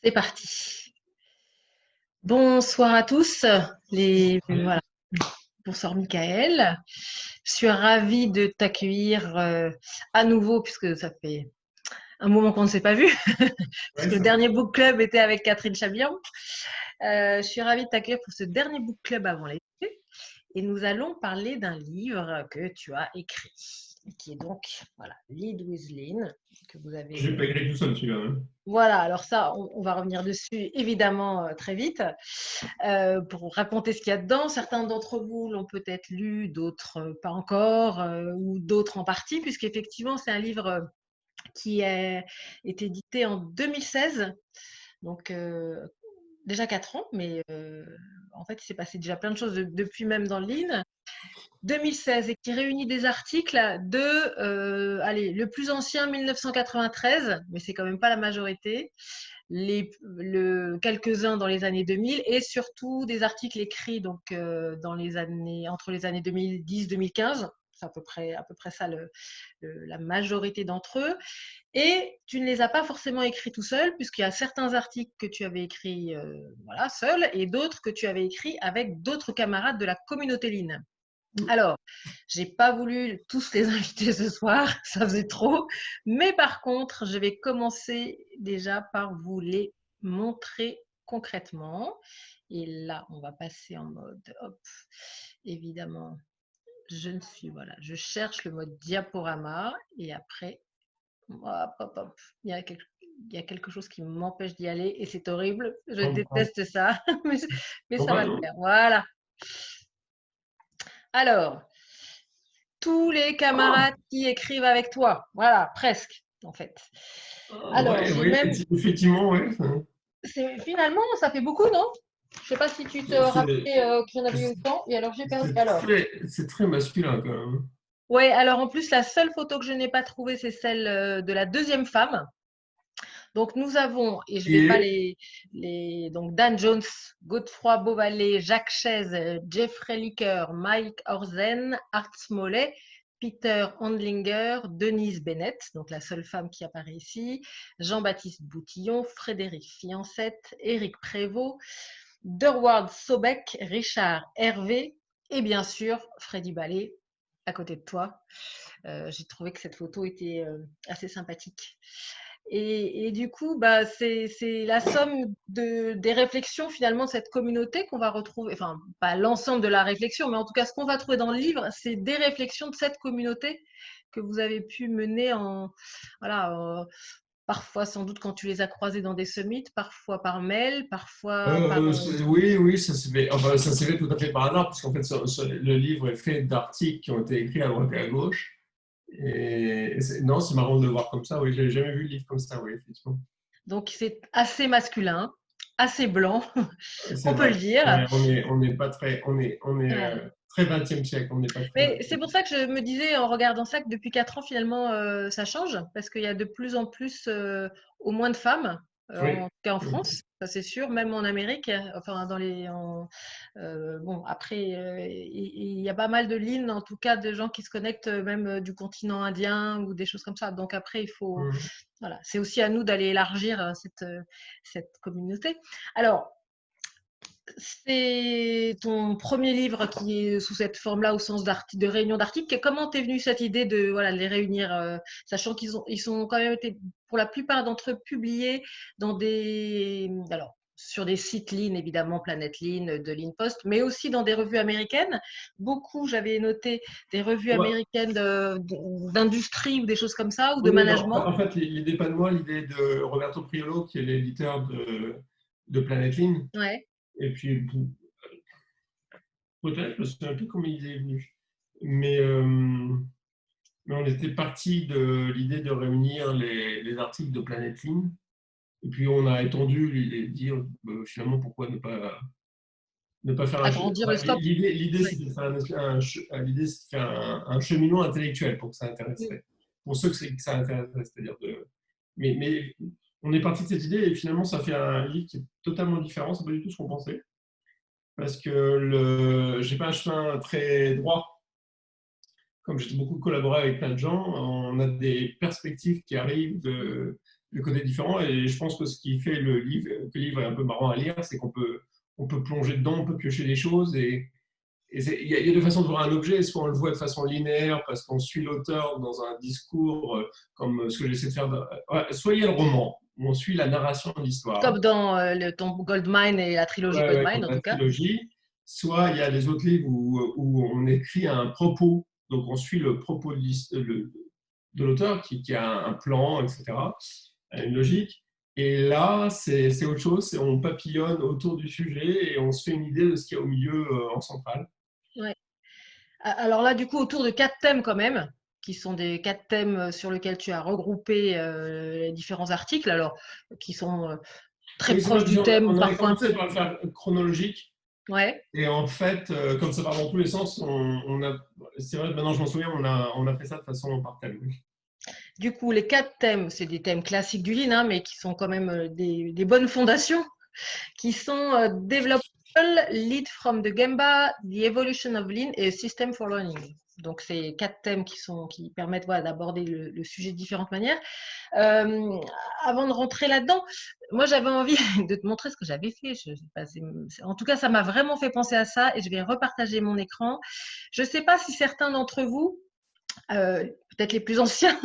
C'est parti. Bonsoir à tous. Voilà. Bonsoir Michael. Je suis ravie de t'accueillir à nouveau puisque ça fait un moment qu'on ne s'est pas vu, Ouais, puisque le ça dernier book club était avec Catherine Chabian. Je suis ravie de t'accueillir pour ce dernier book club avant l'été et nous allons parler d'un livre que tu as écrit, qui est donc voilà, Lead with Lean, que vous je avez l'ai pas écrit tout seul, celui-là. Hein. voilà, alors ça, on va revenir dessus évidemment très vite pour raconter ce qu'il y a dedans. Certains d'entre vous l'ont peut-être lu, d'autres pas encore, ou d'autres en partie, puisqu'effectivement, c'est un livre qui est édité en 2016, donc déjà 4 ans, mais en fait, il s'est passé déjà plein de choses depuis même dans le Lean. 2016 et qui réunit des articles de, allez, le plus ancien 1993, mais c'est quand même pas la majorité, quelques-uns dans les années 2000 et surtout des articles écrits donc dans les années entre les années 2010-2015. C'est à peu près ça la majorité d'entre eux. Et tu ne les as pas forcément écrits tout seul, puisqu'il y a certains articles que tu avais écrits voilà, seul et d'autres que tu avais écrits avec d'autres camarades de la communauté Lean. Alors, j'ai pas voulu tous les inviter ce soir, ça faisait trop. Mais par contre, je vais commencer déjà par vous les montrer concrètement. Et là, on va passer en mode, hop, évidemment, voilà, je cherche le mode diaporama et après, hop, hop, hop, il y a quelque chose qui m'empêche d'y aller et c'est horrible. Je déteste ça, mais Non, ça pas, va le non. faire. Voilà. Alors, tous les camarades qui écrivent avec toi. Voilà, presque, en fait. Ah, Alors, ouais, j'ai oui, même. effectivement, ouais. Finalement, ça fait beaucoup, non? Je sais pas si tu te C'est rappelais qu'il y en avait eu autant. Et alors, j'ai perdu. Alors. c'est très masculin, quand même. Ouais, alors en plus, la seule photo que je n'ai pas trouvée, c'est celle de la deuxième femme. Donc, nous avons, et je Qui vais pas est, donc Dan Jones, Godefroy Beauvalet, Jacques Chaise, Jeffrey Licker, Mike Orzen, Art Smollet, Peter Handlinger, Denise Bennett, donc la seule femme qui apparaît ici, Jean-Baptiste Boutillon, Frédéric Fiancette, Éric Prévost, Durward Sobek, Richard Hervé et bien sûr Freddy Ballet à côté de toi. J'ai trouvé que cette photo était assez sympathique. Et du coup, bah, c'est la somme des réflexions finalement de cette communauté qu'on va retrouver, enfin pas l'ensemble de la réflexion, mais en tout cas ce qu'on va trouver dans le livre, c'est des réflexions de cette communauté que vous avez pu mener voilà, parfois sans doute quand tu les as croisés dans des summits, parfois par mail, parfois par… oui, oui, ça s'est fait, enfin, ça s'est fait tout à fait par hasard, parce qu'en fait, le livre est fait d'articles qui ont été écrits à droite et à gauche. Non, c'est marrant de le voir comme ça. Oui, j'avais jamais vu le livre comme ça. Oui, effectivement. Donc c'est assez masculin, assez blanc, C'est on peut le vrai. dire. Ouais, on n'est pas très, on est Voilà. très 20e siècle. On n'est pas très. Mais c'est pour ça que je me disais en regardant ça que depuis 4 ans finalement ça change parce qu'il y a de plus en plus au moins de femmes en Oui. tout cas en France, ça c'est sûr, même en Amérique, enfin dans bon après il y a pas mal de lignes en tout cas de gens qui se connectent même du continent indien ou des choses comme ça. Donc après il faut Mm. voilà, c'est aussi à nous d'aller élargir cette communauté. Alors c'est ton premier livre qui est sous cette forme-là, au sens de réunion d'articles. Comment t'es venue cette idée de, voilà, de les réunir, sachant ils sont quand même été, pour la plupart d'entre eux, publiés dans alors, sur des sites Lean, évidemment, Planet Lean, de Lean Post, mais aussi dans des revues américaines. Beaucoup, j'avais noté, des revues Ouais. américaines d'industrie ou des choses comme ça, ou de Oui, non, management. en fait, l'idée pas de moi, l'idée de Roberto Priolo, qui est l'éditeur de Planet Lean. Ouais. Et puis, peut-être, je ne sais un peu comment il est venu. Mais, mais on était parti de l'idée de réunir les articles de Planet Lean. Et puis, on a étendu l'idée de dire, finalement, pourquoi ne pas faire un. Agrandir le Enfin, scope. l'idée, Ouais. c'était de faire l'idée, c'est de faire un cheminement intellectuel pour que ça Mm. intéresserait. Pour ceux que ça intéresserait, c'est-à-dire de. Mais on est parti de cette idée et finalement, ça fait un livre qui est totalement différent. C'est pas du tout ce qu'on pensait. Parce que j'ai pas un chemin très droit. Comme j'ai beaucoup collaboré avec plein de gens, on a des perspectives qui arrivent le côté différent. Et je pense que ce qui fait que le livre est un peu marrant à lire, c'est on peut plonger dedans, on peut piocher des choses. Il y a deux façons de voir un objet. Soit on le voit de façon linéaire parce qu'on suit l'auteur dans un discours, comme ce que j'essaie de faire. Soit il y a le roman, où on suit la narration de l'histoire. Comme dans ton Goldmine et la trilogie Ouais, Goldmine, comme en la tout cas. trilogie. Soit il y a des autres livres où on écrit un propos, donc on suit le propos de l'auteur qui a un plan, etc., une logique. Et là, c'est autre chose, on papillonne autour du sujet et on se fait une idée de ce qu'il y a au milieu en centrale. Ouais. Alors là, du coup, autour de 4 thèmes quand même, qui sont des 4 thèmes sur lesquels tu as regroupé les différents articles, alors qui sont très Oui, c'est pas proches du question. thème, On avait parfois un commencé peu. par le faire chronologique. Ouais. Et en fait, comme ça part dans tous les sens, c'est vrai que maintenant je m'en souviens, on a fait ça de façon par thème. Oui. Du coup, les 4 thèmes, c'est des thèmes classiques du Lean, hein, mais qui sont quand même des bonnes fondations, qui sont Developmental, Lead from the Gemba, The Evolution of Lean et System for Learning. Donc, c'est 4 thèmes qui permettent voilà, d'aborder le sujet de différentes manières. Avant de rentrer là-dedans, moi j'avais envie de te montrer ce que j'avais fait. En tout cas, ça m'a vraiment fait penser à ça et je vais repartager mon écran. Je ne sais pas si certains d'entre vous, peut-être les plus anciens,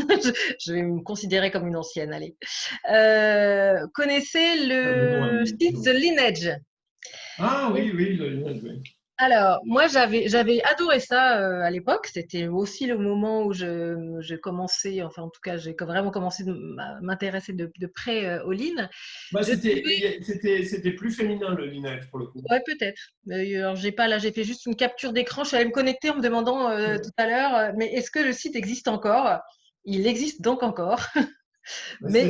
je vais me considérer comme une ancienne, allez, connaissez le site The Lineage. Ah oui, oui, oui. Alors, moi, j'avais adoré ça à l'époque. C'était aussi le moment où je commençais, enfin, en tout cas, j'ai vraiment commencé à m'intéresser de près au Lean. Bah, Je trouvais, c'était plus féminin le linéaire pour le coup. ouais, peut-être. Alors, j'ai pas là, j'ai fait juste une capture d'écran. Je suis allée me connecter en me demandant tout à l'heure, mais est-ce que le site existe encore? Il existe donc encore, Bah, mais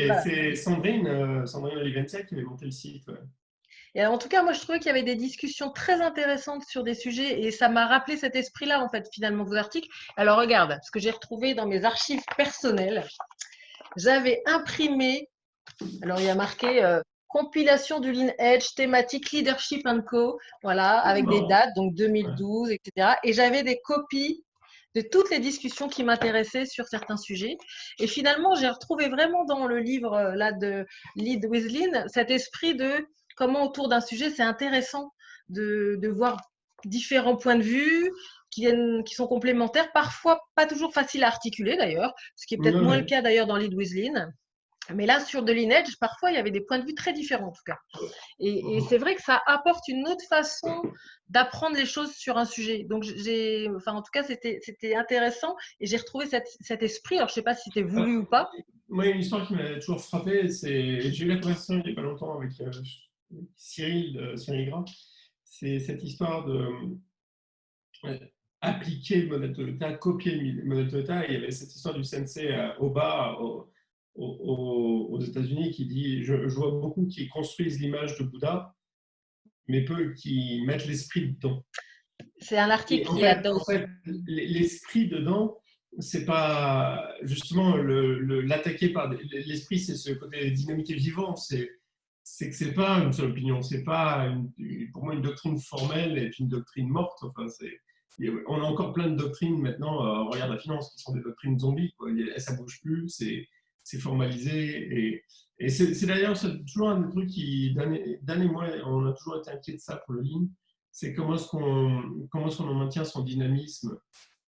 voilà. c'est Sandrine Olivencia qui avait monté le site. Ouais. Et en tout cas, moi, je trouvais qu'il y avait des discussions très intéressantes sur des sujets et ça m'a rappelé cet esprit-là, en fait, finalement, vos articles. Alors, regarde, ce que j'ai retrouvé dans mes archives personnelles, j'avais imprimé, alors il y a marqué compilation du Lean Edge, thématique Leadership and Co, voilà, Ah, avec des marrant. dates, donc Ouais. 2012, etc. Et j'avais des copies de toutes les discussions qui m'intéressaient sur certains sujets. Et finalement, j'ai retrouvé vraiment dans le livre là de Lead with Lean cet esprit de comment autour d'un sujet, c'est intéressant de voir différents points de vue qui sont complémentaires, parfois pas toujours faciles à articuler d'ailleurs, ce qui est Ouais, peut-être moins le ouais. cas d'ailleurs dans Lead with Lean. Mais là, sur The Lineage, parfois, il y avait des points de vue très différents, en tout cas. Et c'est vrai que ça apporte une autre façon d'apprendre les choses sur un sujet. Donc, enfin, en tout cas, c'était intéressant et j'ai retrouvé cet esprit. Alors, je ne sais pas si c'était Ah, voulu ou pas. moi, il y a une histoire qui m'a toujours frappé, j'ai eu la conversation il n'y a pas longtemps avec Cyril Gras. C'est cette histoire de euh, appliquer le modèle Toyota, copier le modèle Toyota. Et il y avait cette histoire du sensei Oba aux États-Unis qui dit je vois beaucoup qui construisent l'image de Bouddha, mais peu qui mettent l'esprit dedans. C'est un Et article qui est là-dedans en aussi. fait l'esprit dedans, c'est pas justement l'attaquer par l'esprit, c'est ce côté dynamique et vivant. C'est que c'est pas une seule opinion, c'est pas pour moi une doctrine formelle est une doctrine morte. Enfin, on a encore plein de doctrines maintenant. Regarde la finance, qui sont des doctrines zombies. Quoi. Ça bouge plus, c'est formalisé. Et c'est d'ailleurs toujours un des trucs qui, Dan et moi, on a toujours été inquiets de ça pour le Lean. C'est comment est-ce qu'on en maintient son dynamisme.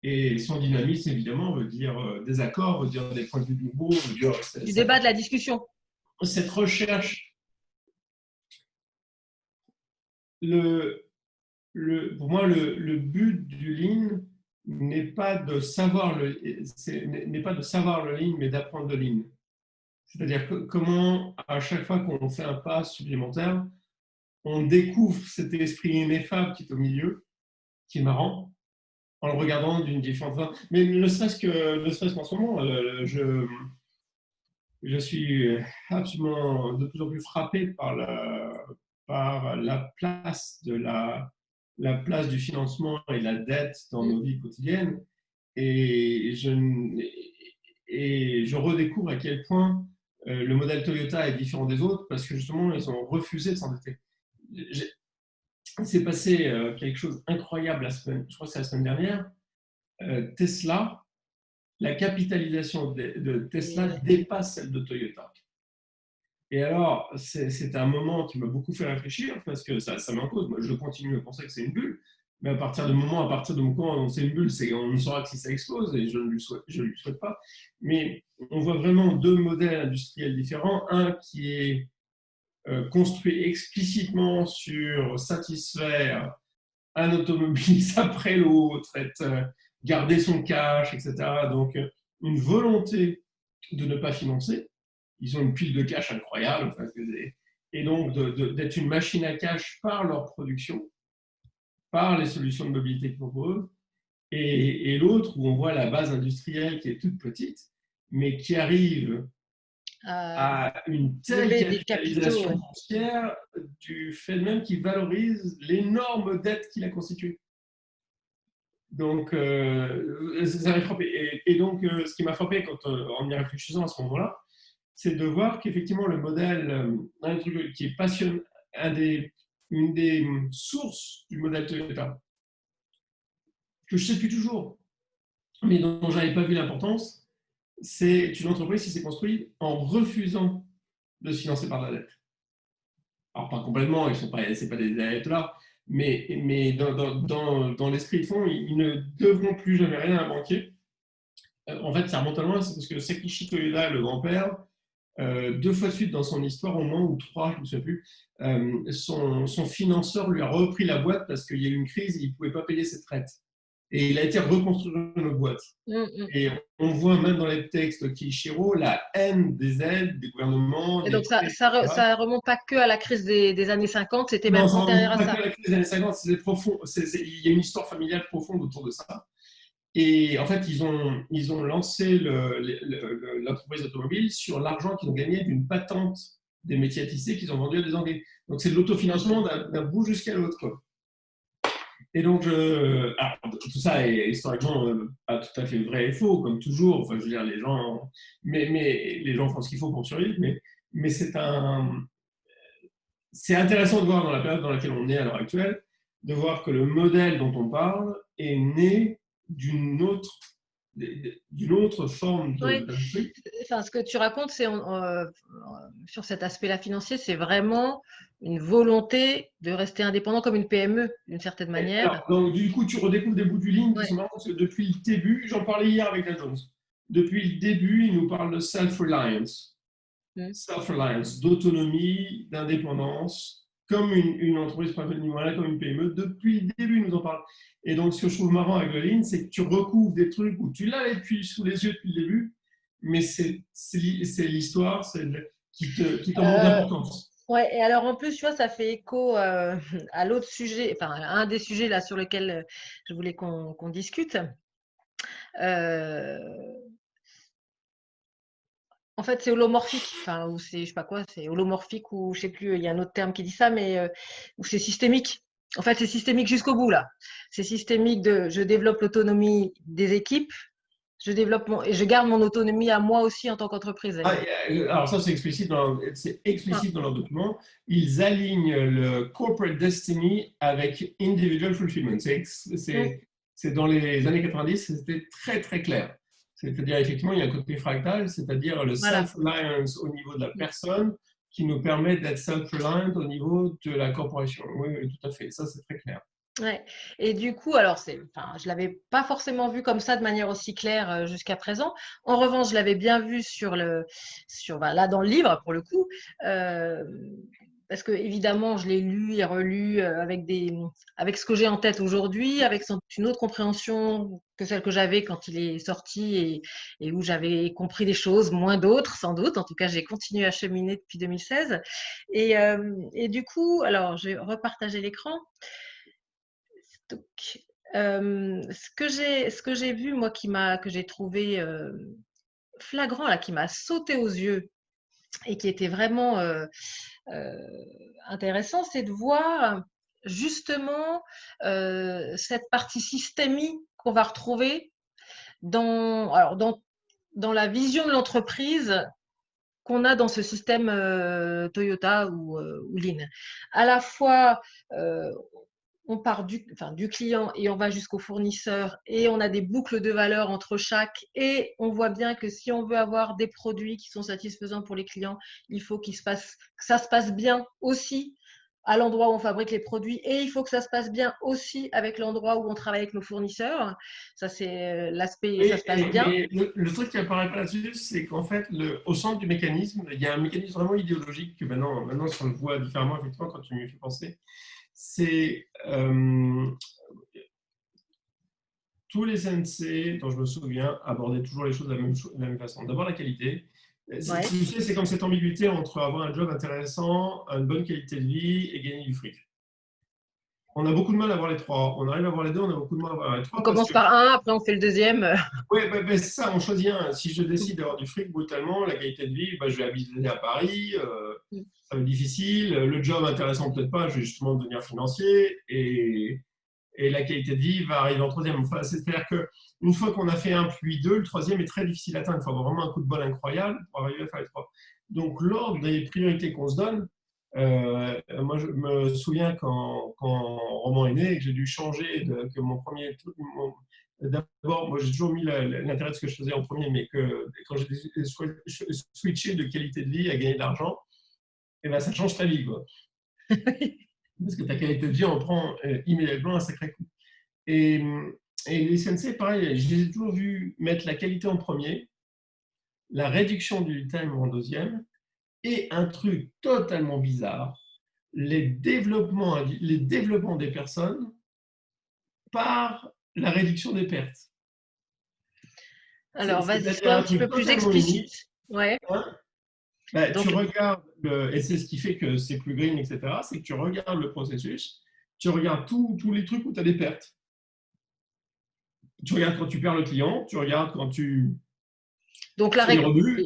Et son dynamisme, évidemment, veut dire des accords, veut dire des points de vue nouveaux, veut dire Du débat, de la discussion. cette recherche. Le, pour moi, le but du Lean n'est pas de savoir n'est pas de savoir le Lean, mais d'apprendre le Lean. C'est-à-dire comment, à chaque fois qu'on fait un pas supplémentaire, on découvre cet esprit ineffable qui est au milieu, qui est marrant, en le regardant d'une différente façon. Mais ne serait-ce qu'en ce moment, je suis absolument de plus en plus frappé par la place la place du financement et la dette dans Mm. nos vies quotidiennes. Et et je redécouvre à quel point le modèle Toyota est différent des autres parce que justement, ils ont refusé de s'endetter. Il s'est passé quelque chose d'incroyable je crois que c'est la semaine dernière. Tesla la capitalisation de Tesla Et, dépasse celle de Toyota. Et alors, c'est un moment qui m'a beaucoup fait réfléchir parce que ça m'impose. Moi, je continue à penser que c'est une bulle. Mais à partir de moment où c'est une bulle, on ne saura que si ça explose et je ne lui souhaite pas. Mais on voit vraiment deux modèles industriels différents. Un qui est construit explicitement sur satisfaire un automobiliste après l'autre, garder son cash, etc. Donc, une volonté de ne pas financer. Ils ont une pile de cash incroyable. Et donc, d'être une machine à cash par leur production, par les solutions de mobilité qu'ils proposent. Et l'autre, où on voit la base industrielle qui est toute petite, mais qui arrive à à une telle lever des capitaux. capitalisation foncière du fait même qu'il valorise l'énorme dette qu'il a constituée. Donc, ça m'a frappé. Et donc, ce qui m'a frappé en y réfléchissant à ce moment-là, c'est de voir qu'effectivement, le modèle, un truc qui est passionnant, une des sources du modèle Toyota, que je ne sais plus toujours, mais dont je n'avais pas vu l'importance, c'est une entreprise qui s'est construite en refusant de se financer par la dette. Alors, pas complètement, ce n'est pas des dettes là, mais dans l'esprit de fond, ils ne devront plus jamais rien à un banquier. En fait, ça remonte à loin, c'est parce que Sekishi Toyoda, le grand-père, deux fois de suite dans son histoire, au moins, ou trois, je ne me souviens plus, son financeur lui a repris la boîte parce qu'il y a eu une crise et il ne pouvait pas payer ses traites. Et il a été reconstruit une autre boîte. Et on voit même dans les textes de Kishiro la haine des aides, des gouvernements, Et des donc, prêts, etc. ça remonte pas que à la crise des années 50, c'était Non, même ça ne antérieur remonte à pas que ça. à la crise des années 50, c'est profond. Il y a une histoire familiale profonde autour de ça. Et en fait, ils ont lancé l'entreprise automobile sur l'argent qu'ils ont gagné d'une patente des métiers à tisser qu'ils ont vendu à des Anglais. Donc, c'est de l'autofinancement d'un bout jusqu'à l'autre. Et donc, alors, tout ça est historiquement pas tout à fait vrai et faux, comme toujours. Enfin, je veux dire, mais les gens font ce qu'il faut pour survivre. Mais c'est intéressant de voir dans la période dans laquelle on est à l'heure actuelle, de voir que le modèle dont on parle est né d'une autre, d'une autre forme Oui, d'industrie. enfin, ce que tu racontes, c'est sur cet aspect-là financier, c'est vraiment une volonté de rester indépendant comme une PME, d'une certaine manière. Alors, donc, du coup, tu redécouvres des bouts du ligne qui Ouais. sont marrants parce que depuis le début, j'en parlais hier avec la Jones, depuis le début, il nous parle de self-reliance. Mm. Self-reliance, d'autonomie, d'indépendance, comme une entreprise patrimoniale, comme une PME. Depuis le début, ils nous en parlent. Et donc, ce que je trouve marrant avec le Lean, c'est que tu recouvres des trucs où tu l'avais depuis sous les yeux depuis le début, mais c'est l'histoire qui te montre Euh, l'importance. ouais, et alors en plus, tu vois, ça fait écho à l'autre sujet, enfin, à un des sujets là sur lequel je voulais qu'on discute. Euh, En fait, c'est holomorphique, enfin, ou c'est, je sais pas quoi, c'est holomorphique ou je sais plus, il y a un autre terme qui dit ça, mais ou c'est systémique. En fait, c'est systémique jusqu'au bout là. C'est systémique de, je développe l'autonomie des équipes, et je garde mon autonomie à moi aussi en tant qu'entreprise Ah, d'ailleurs. alors ça, c'est Ah, explicite dans leur document. Ils alignent le corporate destiny avec individual fulfillment. mm, C'est dans les années 90, c'était très très clair. C'est-à-dire, effectivement, il y a un côté fractal, c'est-à-dire le voilà. self-reliance au niveau de la Mm. personne qui nous permet d'être self-reliant au niveau de la corporation. Oui, oui, tout à fait. Ça, c'est très clair. Ouais. Et du coup, alors enfin, je l'avais pas forcément vu comme ça de manière aussi claire jusqu'à présent. En revanche, je l'avais bien vu là dans le livre pour le coup, euh, parce que évidemment, je l'ai lu et relu avec ce que j'ai en tête aujourd'hui, avec une autre compréhension que celle que j'avais quand il est sorti et où j'avais compris des choses, moins d'autres sans doute. En tout cas, j'ai continué à cheminer depuis 2016. Et du coup, alors, je vais repartager l'écran. Donc, ce que j'ai vu, moi, que j'ai trouvé flagrant, là, qui m'a sauté aux yeux et qui était vraiment euh, intéressant, c'est de voir justement cette partie systémique qu'on va retrouver dans la vision de l'entreprise qu'on a dans ce système Toyota ou Lean. À la fois, euh, on part du client et on va jusqu'au fournisseur et on a des boucles de valeur entre chaque et on voit bien que si on veut avoir des produits qui sont satisfaisants pour les clients, il faut que ça se passe bien aussi à l'endroit où on fabrique les produits et il faut que ça se passe bien aussi avec l'endroit où on travaille avec nos fournisseurs. Ça, c'est l'aspect, ça Oui, se passe bien. mais le truc qui apparaît pas là-dessus, c'est qu'en fait, au centre du mécanisme, il y a un mécanisme vraiment idéologique que maintenant on le voit différemment, effectivement, quand tu m'y fais penser. C'est tous les CNC, dont je me souviens, abordaient toujours les choses de la même façon. D'abord, la qualité. Tu Ouais. sais, c'est comme cette ambiguïté entre avoir un job intéressant, une bonne qualité de vie et gagner du fric. On a beaucoup de mal à avoir les trois. On arrive à avoir les deux, on a beaucoup de mal à avoir les On trois parce commence que, par un, après on fait le deuxième. ouais, c'est ça, on choisit un. Si je décide d'avoir du fric brutalement, la qualité de vie, je vais habiter à Paris, ça va être difficile. Le job intéressant, peut-être pas, je vais justement devenir financier et la qualité de vie va arriver en troisième. Enfin, c'est-à-dire qu'une fois qu'on a fait un puis deux, le troisième est très difficile à atteindre. Il faut avoir vraiment un coup de bol incroyable pour arriver à faire les trois. Donc, l'ordre des priorités qu'on se donne, moi, je me souviens quand Roman est né et que j'ai dû changer, que mon premier truc, d'abord, moi j'ai toujours mis l'intérêt de ce que je faisais en premier, mais que quand j'ai switché de qualité de vie à gagner de l'argent, et ben, ça change ta vie, quoi. Parce que ta qualité de vie en prend immédiatement un sacré coup. Et, et les CNC, pareil, je les ai toujours vus mettre la qualité en premier, la réduction du time en deuxième, et un truc totalement bizarre, les développements des personnes par la réduction des pertes. Alors, vas-y, C'est-à-dire sois un un petit peu truc plus totalement unique. explicite. Ouais. Hein. Tu Donc, regardes, et c'est ce qui fait que c'est plus green, etc., c'est que tu regardes le processus, tu regardes tous les trucs où tu as des pertes. Tu regardes quand tu perds le client, tu regardes quand tu donc fais des rebuts.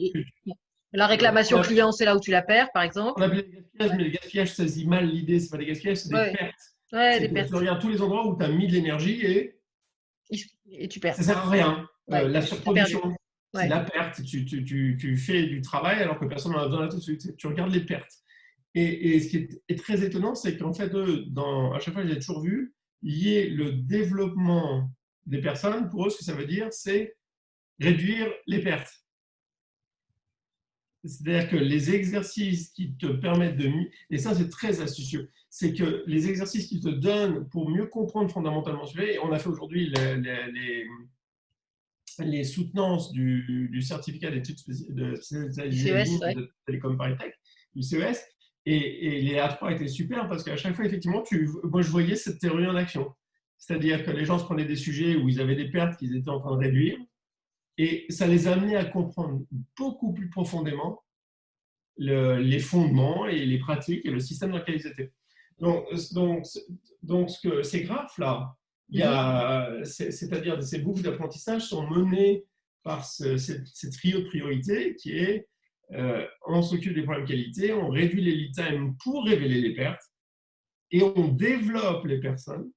la réclamation client, c'est là où tu la perds, par exemple. On appelle les gaspillages, mais les gaspillages, ça se dit mal l'idée, c'est pas des gaspillages, c'est des Ouais, pertes. ouais, C'est des que tu pertes. regardes tous les endroits où tu as mis de l'énergie et Et tu perds. ça sert à rien. Ouais, La t'as perdu. surproduction, c'est Ouais. la perte. Tu fais du travail alors que personne n'en a besoin tout de suite. Tu regardes les pertes. Et ce qui est très étonnant, c'est qu'en fait, à chaque fois, j'ai toujours vu, il y ait le développement des personnes. Pour eux, ce que ça veut dire, c'est réduire les pertes. C'est-à-dire que les exercices qui te permettent et ça c'est très astucieux, c'est que les exercices qui te donnent pour mieux comprendre fondamentalement ce sujet, et on a fait aujourd'hui les soutenances du certificat d'études de spécialisées ICES, ligne ouais. de Télécom Paris-Tech, du CES, et les A3 étaient super parce qu'à chaque fois, effectivement, moi je voyais cette théorie en action. C'est-à-dire que les gens se prenaient des sujets où ils avaient des pertes qu'ils étaient en train de réduire, et ça les a amenés à comprendre beaucoup plus profondément les fondements et les pratiques et le système dans lequel ils étaient. Donc ces graphes là, c'est-à-dire que ces boucles d'apprentissage sont menées par ces trio de priorités qui est on s'occupe des problèmes qualité, on réduit les lead time pour révéler les pertes et on développe les personnes,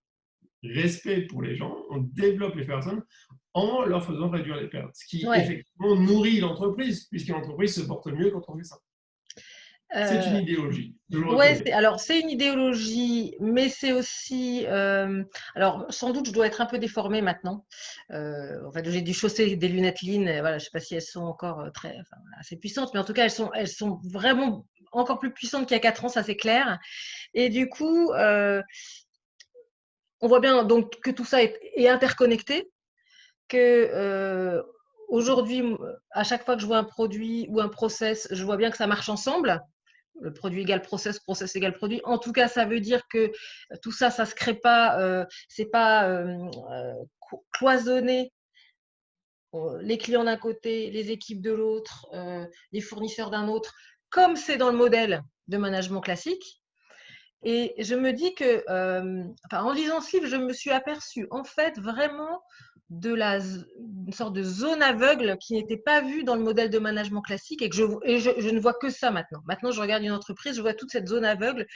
respect pour les gens, on développe les personnes en leur faisant réduire les pertes, ce qui Ouais. effectivement nourrit l'entreprise puisque l'entreprise se porte mieux quand on fait ça. C'est une idéologie, je le Ouais, reconnais. alors c'est une idéologie, mais c'est aussi. Alors, sans doute, je dois être un peu déformée maintenant. En fait, j'ai dû chausser des lunettes Lean. Voilà, je ne sais pas si elles sont encore assez puissantes, mais en tout cas, elles sont vraiment encore plus puissantes qu'il y a 4 ans, ça c'est clair. Et du coup, on voit bien donc que tout ça est interconnecté, que aujourd'hui, à chaque fois que je vois un produit ou un process, je vois bien que ça marche ensemble. Le produit égale process, process égale produit. En tout cas, ça veut dire que tout ça, ça se crée pas, c'est pas cloisonné. Les clients d'un côté, les équipes de l'autre, les fournisseurs d'un autre, comme c'est dans le modèle de management classique. Et je me dis que, en lisant ce livre, je me suis aperçue en fait vraiment une sorte de zone aveugle qui n'était pas vue dans le modèle de management classique et que je ne vois que ça maintenant. Maintenant, je regarde une entreprise, je vois toute cette zone aveugle,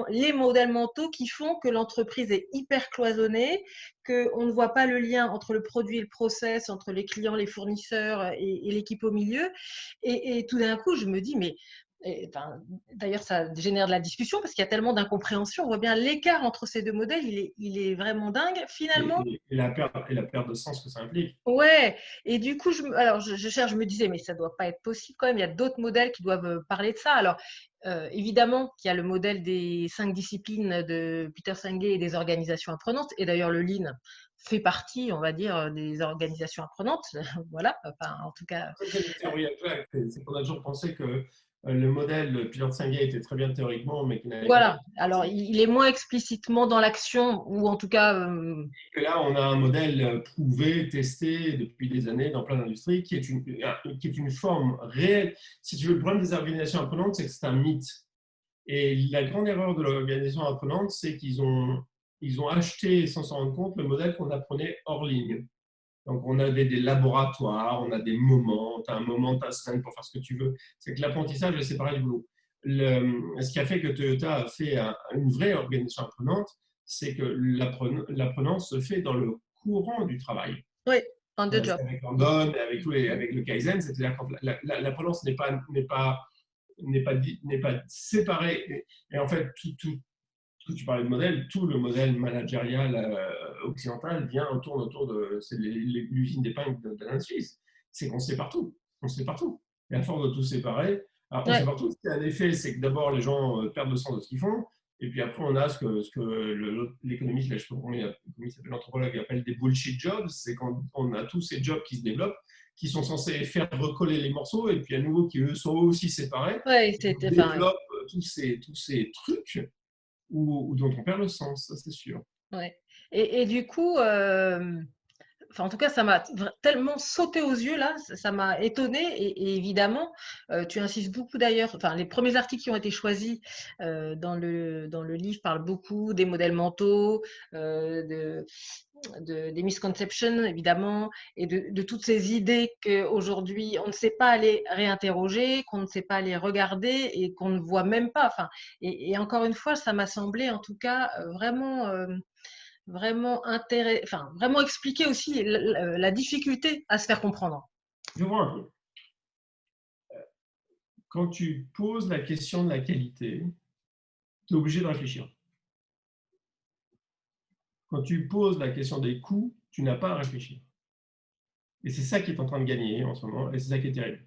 les modèles mentaux qui font que l'entreprise est hyper cloisonnée, qu'on ne voit pas le lien entre le produit et le process, entre les clients, les fournisseurs et l'équipe au milieu. Et tout d'un coup, je me dis, mais Enfin, d'ailleurs, ça génère de la discussion parce qu'il y a tellement d'incompréhension. On voit bien l'écart entre ces deux modèles, il est vraiment dingue. Finalement, Et la perte de sens que ça implique. ouais. Et du coup, alors je cherche, je me disais, mais ça doit pas être possible quand même. Il y a d'autres modèles qui doivent parler de ça. Alors, évidemment qu'il y a le modèle des 5 disciplines de Peter Senge et des organisations apprenantes. Et d'ailleurs, le Lean fait partie, on va dire, des organisations apprenantes. Voilà. Enfin, en tout cas, Ça, c'est une théorie exacte. C'est qu'on a toujours pensé que le modèle Pilote 5G était très bien théoriquement, mais qu'il n'avait pas voilà. Alors, d'application. il est moins explicitement dans l'action, ou en tout cas, Et là, on a un modèle prouvé, testé depuis des années dans plein d'industries, qui est une forme réelle. Si tu veux, le problème des organisations apprenantes, c'est que c'est un mythe. Et la grande erreur de l'organisation apprenante, c'est ils ont acheté, sans s'en rendre compte, le modèle qu'on apprenait hors ligne. Donc, on avait des laboratoires, on a des moments, tu as un moment de ta semaine pour faire ce que tu veux. C'est que l'apprentissage est séparé du boulot. Ce qui a fait que Toyota a fait une vraie organisation apprenante, c'est que l'apprenant se fait dans le courant du travail. oui, on the job. C'est avec Landon, avec le Kaizen, c'est-à-dire que l'apprenance n'est pas séparée. Et en fait, tu parlais de modèle, tout le modèle managérial occidental tourne autour de l'usine d'épingle d'Alan Suisse. C'est qu'on sait partout. On sait partout. Et à force de tout séparer, alors on sait Ouais. partout. Ce qui a un effet, c'est que d'abord, les gens perdent le sens de ce qu'ils font. Et puis après, on a ce que l'économiste, là, je sais pas comment il s'appelle, l'anthropologue, appelle des bullshit jobs. C'est quand on a tous ces jobs qui se développent, qui sont censés faire recoller les morceaux, et puis à nouveau, qui eux sont aussi séparés. Ouais, Et on c'était, enfin, développe tous ces trucs ou dont on perd le sens, ça c'est sûr. ouais. Et du coup, enfin, en tout cas, ça m'a tellement sauté aux yeux là, ça m'a étonnée. Et évidemment, tu insistes beaucoup d'ailleurs. Enfin, les premiers articles qui ont été choisis dans le livre parlent beaucoup des modèles mentaux, des misconceptions évidemment, et de toutes ces idées qu'aujourd'hui on ne sait pas aller réinterroger, qu'on ne sait pas aller regarder et qu'on ne voit même pas. Enfin, et encore une fois, ça m'a semblé en tout cas vraiment. Enfin, vraiment expliquer aussi la difficulté à se faire comprendre. Je vois un peu. Quand tu poses la question de la qualité, tu es obligé de réfléchir. Quand tu poses la question des coûts, tu n'as pas à réfléchir. Et c'est ça qui est en train de gagner en ce moment, et c'est ça qui est terrible.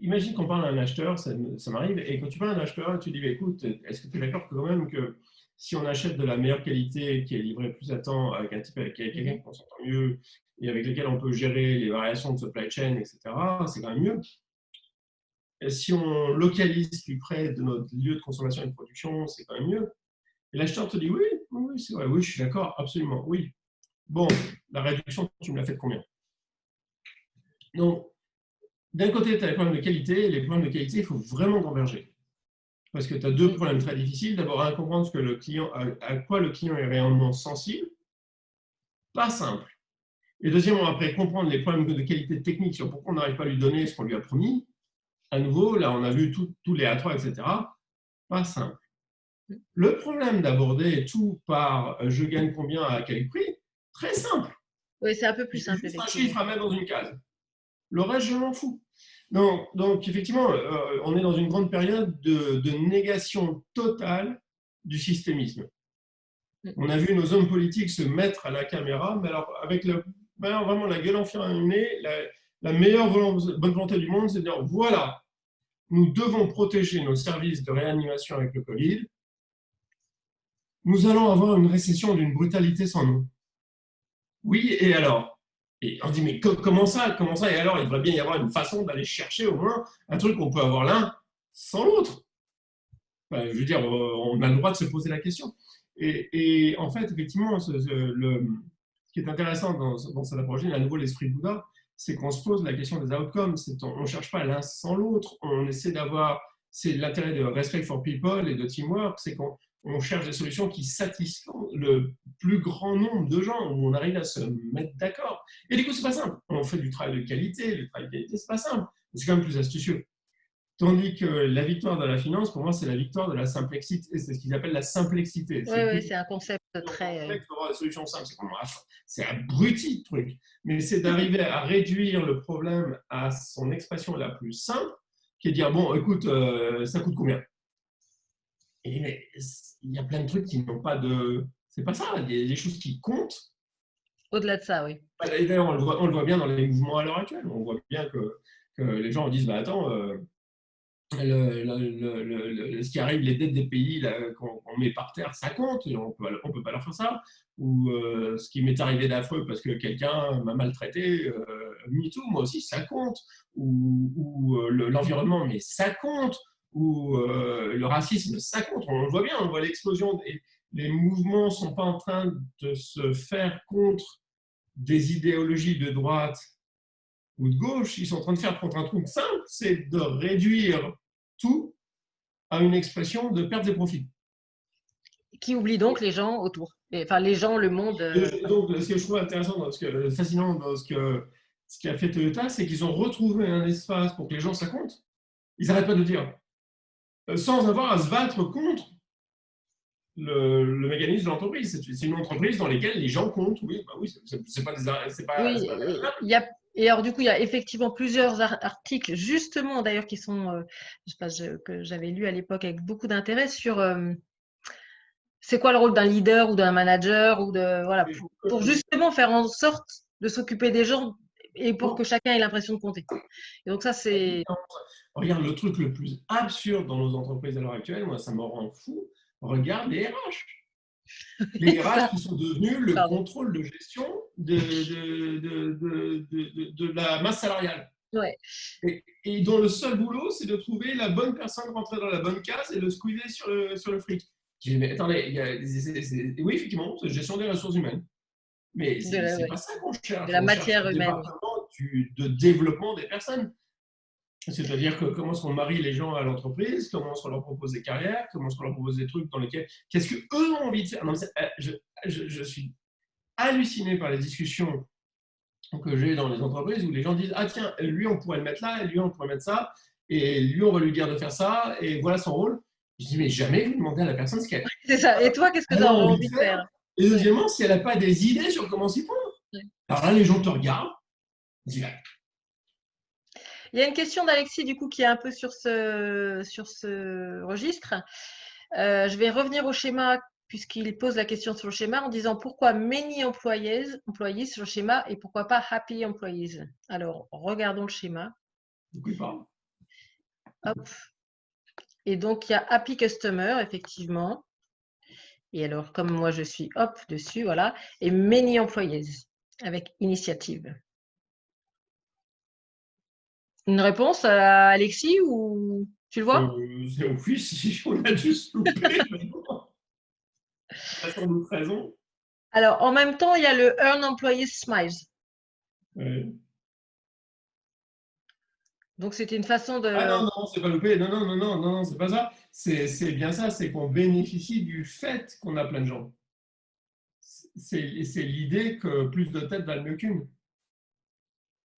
Imagine qu'on parle à un acheteur, ça m'arrive, et quand tu parles à un acheteur, tu dis, bah, écoute, est-ce que tu es d'accord quand même que si on achète de la meilleure qualité, qui est livrée plus à temps, avec quelqu'un qu'on s'entend mieux, et avec lequel on peut gérer les variations de supply chain, etc., c'est quand même mieux. Et si on localise plus près de notre lieu de consommation et de production, c'est quand même mieux. Et l'acheteur te dit, oui, oui, c'est vrai, oui, je suis d'accord, absolument, oui. Bon, la réduction, tu me l'as fait de combien? Donc, d'un côté, tu as les problèmes de qualité, et les problèmes de qualité, il faut vraiment converger. Parce que tu as deux problèmes très difficiles. D'abord, à comprendre ce que le client, à quoi le client est réellement sensible, pas simple. Et deuxièmement, après, comprendre les problèmes de qualité technique sur pourquoi on n'arrive pas à lui donner ce qu'on lui a promis. À nouveau, là, on a vu tous les A3, etc. Pas simple. Le problème d'aborder tout par je gagne combien à quel prix, très simple. Oui, c'est un peu plus J'ai simple, juste un effectivement. chiffre à mettre dans une case. Le reste, je m'en fous. Donc effectivement, on est dans une grande période de négation totale du systémisme. On a vu nos hommes politiques se mettre à la caméra, mais alors avec vraiment la gueule enflammée, la meilleure bonne volonté du monde, c'est de dire voilà, nous devons protéger nos services de réanimation avec le Covid. Nous allons avoir une récession d'une brutalité sans nom. Oui, et alors? Et on dit, mais comment ça? Comment ça? Et alors, il devrait bien y avoir une façon d'aller chercher au moins un truc qu'on peut avoir l'un sans l'autre. Enfin, je veux dire, on a le droit de se poser la question. Et en fait, effectivement, ce qui est intéressant dans cette approche, à nouveau l'esprit Bouddha, c'est qu'on se pose la question des outcomes. On ne cherche pas l'un sans l'autre. On essaie d'avoir, c'est l'intérêt de respect for people et de teamwork, c'est qu'on cherche des solutions qui satisfont le plus grand nombre de gens, où on arrive à se mettre d'accord. Et du coup, c'est pas simple. On fait du travail de qualité. Le travail de qualité, c'est pas simple. C'est quand même plus astucieux. Tandis que la victoire de la finance, pour moi, c'est la victoire de la simplexité. C'est ce qu'ils appellent la simplexité. Oui, C'est oui, plus c'est un concept très. complexe d'avoir des solutions simples. C'est abruti, le truc. Mais c'est d'arriver à réduire le problème à son expression la plus simple qui est de dire, bon, écoute, ça coûte combien? Et mais il y a plein de trucs qui n'ont pas de… C'est pas ça, il y a des choses qui comptent. Au-delà de ça, oui. Et d'ailleurs, on le voit bien dans les mouvements à l'heure actuelle. On voit bien que les gens disent, bah attends, ce qui arrive, les dettes des pays qu'on met par terre, ça compte, et on peut pas leur faire ça. Ou ce qui m'est arrivé d'affreux parce que quelqu'un m'a maltraité, MeToo, moi aussi, ça compte. Ou l'environnement, mais ça compte. Ou le racisme, ça compte. On le voit bien, on voit l'explosion. Les mouvements ne sont pas en train de se faire contre des idéologies de droite ou de gauche, ils sont en train de faire contre un truc simple, c'est de réduire tout à une expression de pertes et profits. Qui oublie donc les gens autour. Enfin, les gens, le monde. Donc, ce que je trouve intéressant, fascinant dans ce qu'a fait Toyota, c'est qu'ils ont retrouvé un espace pour que les gens ça compte. Ils n'arrêtent pas de dire, sans avoir à se battre contre le mécanisme de l'entreprise. C'est une entreprise dans laquelle les gens comptent. Oui, bah oui, c'est pas des, c'est pas, Oui, c'est pas il y a, et alors du coup, il y a effectivement plusieurs articles, justement d'ailleurs, qui sont, je sais pas, que j'avais lu à l'époque avec beaucoup d'intérêt sur c'est quoi le rôle d'un leader ou d'un manager ou de voilà pour justement faire en sorte de s'occuper des gens et pour que chacun ait l'impression de compter. Et donc ça c'est Regarde le truc le plus absurde dans nos entreprises à l'heure actuelle, moi ça me rend fou. Regarde les RH. Les RH ça, qui sont devenus le pardon. contrôle de gestion de la masse salariale. Ouais, Et dont le seul boulot, c'est de trouver la bonne personne rentrée dans la bonne case et de squeezer sur le fric. Je dis, mais attendez, oui, effectivement, c'est gestion des ressources humaines. Mais c'est ouais, pas ça qu'on de cherche. la On cherche matière un humaine. Oui. département de développement des personnes. C'est-à-dire que comment est-ce qu'on marie les gens à l'entreprise, comment est-ce qu'on leur propose des carrières, comment est-ce qu'on leur propose des trucs dans lesquels… Qu'est-ce qu'eux ont envie de faire. Non, je suis halluciné par les discussions que j'ai dans les entreprises où les gens disent, ah tiens, lui on pourrait le mettre là, et lui on pourrait mettre ça, et lui on va lui dire de faire ça, et voilà son rôle. Je dis, mais jamais vous demandez à la personne ce qu'elle C'est ça. Et toi, qu'est-ce que tu a auras envie de envie de faire, faire? et Ouais, deuxièmement, si elle n'a pas des idées sur comment s'y prendre. ouais. Alors là, les gens te regardent, ils disent, Il y a une question d'Alexis du coup qui est un peu sur ce registre. Je vais revenir au schéma puisqu'il pose la question sur le schéma en disant pourquoi many employees sur le schéma et pourquoi pas happy employees. Alors, regardons le schéma. pourquoi ils parlent. Hop. Et donc, il y a happy customer, effectivement. Et alors, comme moi, je suis hop dessus, voilà. Et many employees avec initiative. Une réponse à Alexis ou tu le vois? Oui, si on a dû se louper, il a sans doute raison. Alors, en même temps, il y a le earn employees smiles. Ouais. Donc, c'était une façon Ah de… non, non, c'est pas loupé. Non, non, non, non, non, non, c'est pas ça. C'est bien ça, c'est qu'on bénéficie du fait qu'on a plein de gens. C'est l'idée que plus de têtes valent mieux qu'une.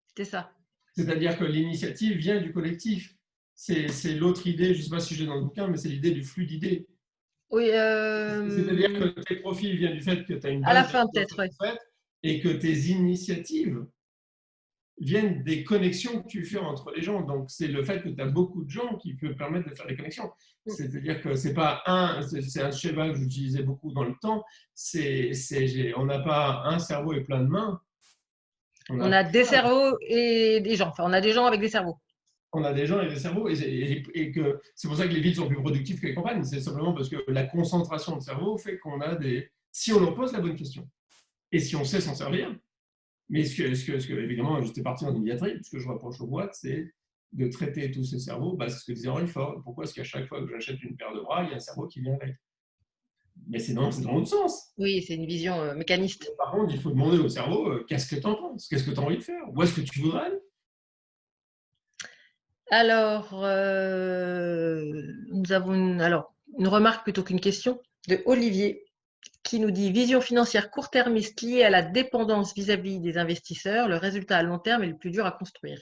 C'était ça. C'est-à-dire que l'initiative vient du collectif. C'est l'autre idée, je ne sais pas si je l'ai dans le bouquin, mais c'est l'idée du flux d'idées. Oui, C'est-à-dire que tes profils viennent du fait que tu as une à la base fin d'expérience peut-être, oui. satisfaite et que tes initiatives viennent des connexions que tu fais entre les gens. Donc, c'est le fait que tu as beaucoup de gens qui peut permettre de faire des connexions. C'est-à-dire que c'est pas c'est un schéma que j'utilisais beaucoup dans le temps. On n'a pas un cerveau et plein de mains. On a des cerveaux et des gens. Enfin, on a des gens avec des cerveaux. On a des gens et des cerveaux, et que c'est pour ça que les villes sont plus productives que les campagnes. C'est simplement parce que la concentration de cerveau fait qu'on a des… Si on en pose la bonne question, et si on sait s'en servir, mais évidemment, j'étais parti dans l'immédiaterie, ce que je reproche aux boîtes, c'est de traiter tous ces cerveaux, c'est ce que disait Henry Ford. Pourquoi est-ce qu'à chaque fois que j'achète une paire de bras, il y a un cerveau qui vient avec? Mais c'est dans l'autre sens. Oui, c'est une vision mécaniste. Par contre, il faut demander au cerveau, qu'est-ce que tu en penses? Qu'est-ce que tu as envie de faire? Où est-ce que tu voudrais aller? Alors, nous avons une remarque plutôt qu'une question de Olivier qui nous dit vision financière court-termiste liée à la dépendance vis-à-vis des investisseurs. Le résultat à long terme est le plus dur à construire.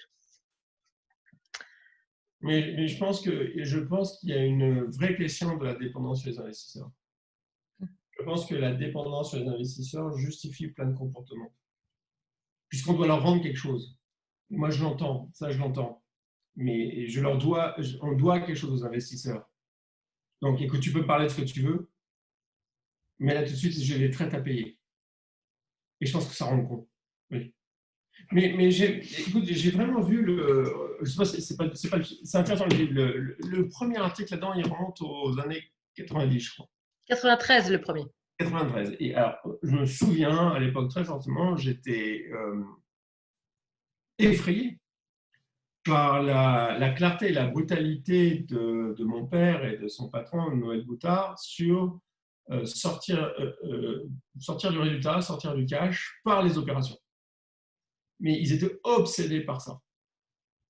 Mais je pense qu'il y a une vraie question de la dépendance sur les investisseurs. Je pense que la dépendance sur les investisseurs justifie plein de comportements, puisqu'on doit leur rendre quelque chose. Moi, je l'entends, ça, je l'entends. mais on doit quelque chose aux investisseurs. Donc, écoute, tu peux parler de ce que tu veux, mais là, tout de suite, j'ai des traites à payer. Et je pense que ça rend compte. Oui. Mais écoute, j'ai vraiment vu je sais pas, c'est intéressant. Le premier article là-dedans, il remonte aux années 90, je crois. 93, le premier. 93. Et alors, je me souviens, à l'époque, très fortement, j'étais effrayé par la clarté et la brutalité de mon père et de son patron, Noël Boutard, sur sortir du résultat, sortir du cash par les opérations. Mais ils étaient obsédés par ça.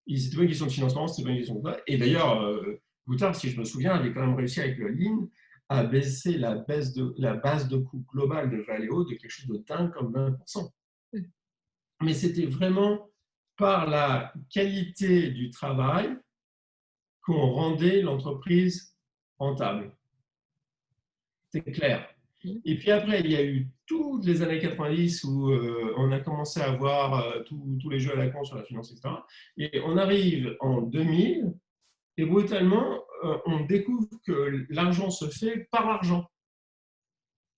C'était pas une question de financement, c'était pas une question de quoi. Et d'ailleurs, Boutard, si je me souviens, avait quand même réussi avec le Lean à baisser la base de coût globale de Valeo de quelque chose de dingue comme 20%. Mais c'était vraiment par la qualité du travail qu'on rendait l'entreprise rentable. C'est clair. Et puis après, il y a eu toutes les années 90 où on a commencé à voir tous les jeux à la con sur la finance, etc. Et on arrive en 2000 et brutalement, on découvre que l'argent se fait par l'argent.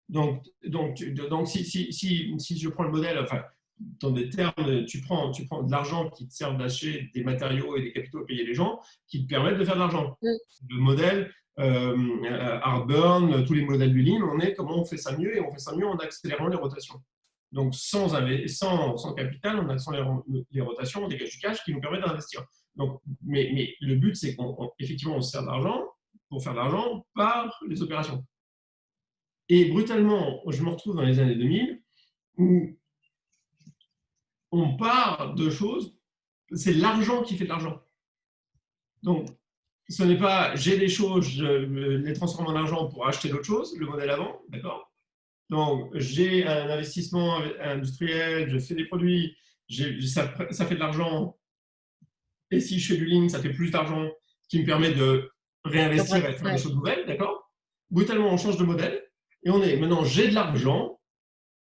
Donc si je prends le modèle, enfin, dans des termes, tu prends de l'argent qui te sert d'acheter des matériaux et des capitaux à payer les gens, qui te permettent de faire de l'argent. Le modèle Heartburn, tous les modèles du Lean, on est comment on fait ça mieux, et on fait ça mieux en accélérant les rotations. Donc sans capital, on accélère les rotations, on dégage du cash qui nous permet d'investir. Donc, mais le but, c'est qu'effectivement, on se sert d'argent pour faire de l'argent par les opérations. Et brutalement, je me retrouve dans les années 2000 où on part de choses, c'est l'argent qui fait de l'argent. Donc, ce n'est pas j'ai des choses, je les transforme en argent pour acheter d'autres choses, le modèle avant, d'accord? Donc, j'ai un investissement industriel, je fais des produits, ça fait de l'argent. Et si je fais du Lean, ça fait plus d'argent, qui me permet de réinvestir et de faire des choses nouvelles, d'accord? Brutalement, on change de modèle et on est maintenant, j'ai de l'argent,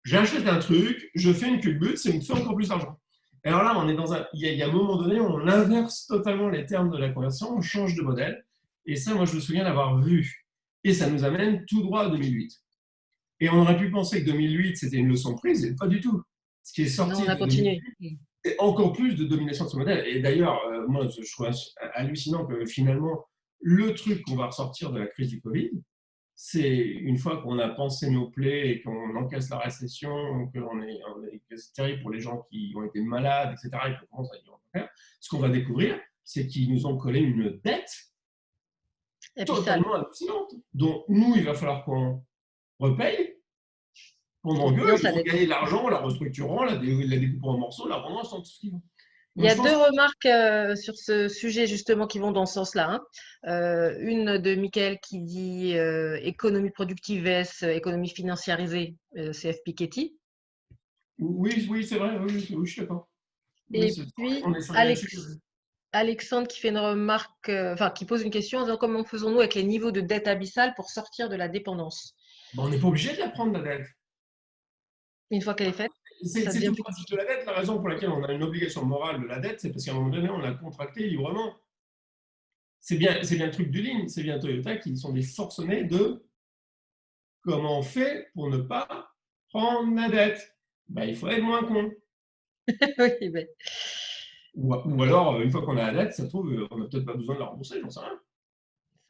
j'achète un truc, je fais une culbute, c'est me fait encore plus d'argent. Et alors là, on est il y a un moment donné où on inverse totalement les termes de la conversion, on change de modèle. Et ça, moi, je me souviens d'avoir vu. Et ça nous amène tout droit à 2008. Et on aurait pu penser que 2008, c'était une leçon prise, et pas du tout. Ce qui est sorti on a de continué. 2008, c'est encore plus de domination de ce modèle. Et d'ailleurs, moi, je trouve hallucinant que finalement, le truc qu'on va ressortir de la crise du Covid, c'est une fois qu'on a pensé nos plaies et qu'on encaisse la récession, que c'est terrible pour les gens qui ont été malades, etc., et qu'on commence à dire faire, ce qu'on va découvrir, c'est qu'ils nous ont collé une dette totalement hallucinante, dont nous, il va falloir qu'on repaye, pendant qu'eux, ils ont gagné de l'argent en la restructurant, la découpant en morceaux, la rendant sans tout ce qu'ils vont. Il y a deux remarques sur ce sujet justement qui vont dans ce sens-là. Une de Michael qui dit économie productive vs économie financiarisée, CF Piketty. Oui, c'est vrai, oui, je suis d'accord. Et puis Alexandre qui fait une remarque, qui pose une question en disant comment faisons-nous avec les niveaux de dette abyssale pour sortir de la dépendance? On n'est pas obligé de la prendre, la dette. Une fois qu'elle est faite, c'est tout le principe de la dette. La raison pour laquelle on a une obligation morale de la dette, c'est parce qu'à un moment donné, on l'a contractée librement. C'est bien le truc du Lean, c'est bien Toyota qui sont des forcenés de comment on fait pour ne pas prendre la dette. Il faut être moins con. Oui, mais... Ou alors, une fois qu'on a la dette, ça se trouve, on n'a peut-être pas besoin de la rembourser, j'en sais rien.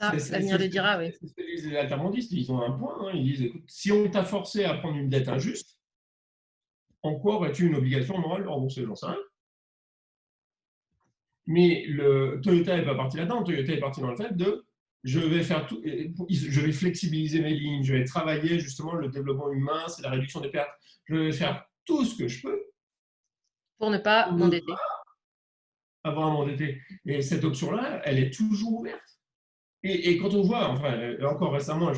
Ça, l'avenir le dira, oui. C'est ce que disent les altermontistes, ils ont un point. Hein, ils disent, écoute, si on t'a forcé à prendre une dette injuste, en quoi aurais-tu une obligation morale de rembourser? J'en sais rien. Mais Toyota n'est pas parti là-dedans. Toyota est parti dans le fait de je vais faire tout, je vais flexibiliser mes lignes, je vais travailler justement le développement humain, c'est la réduction des pertes. Je vais faire tout ce que je peux pour ne pas m'endetter. Avoir à m'endetter. Et cette option-là, elle est toujours ouverte. Et quand on voit, enfin, encore récemment,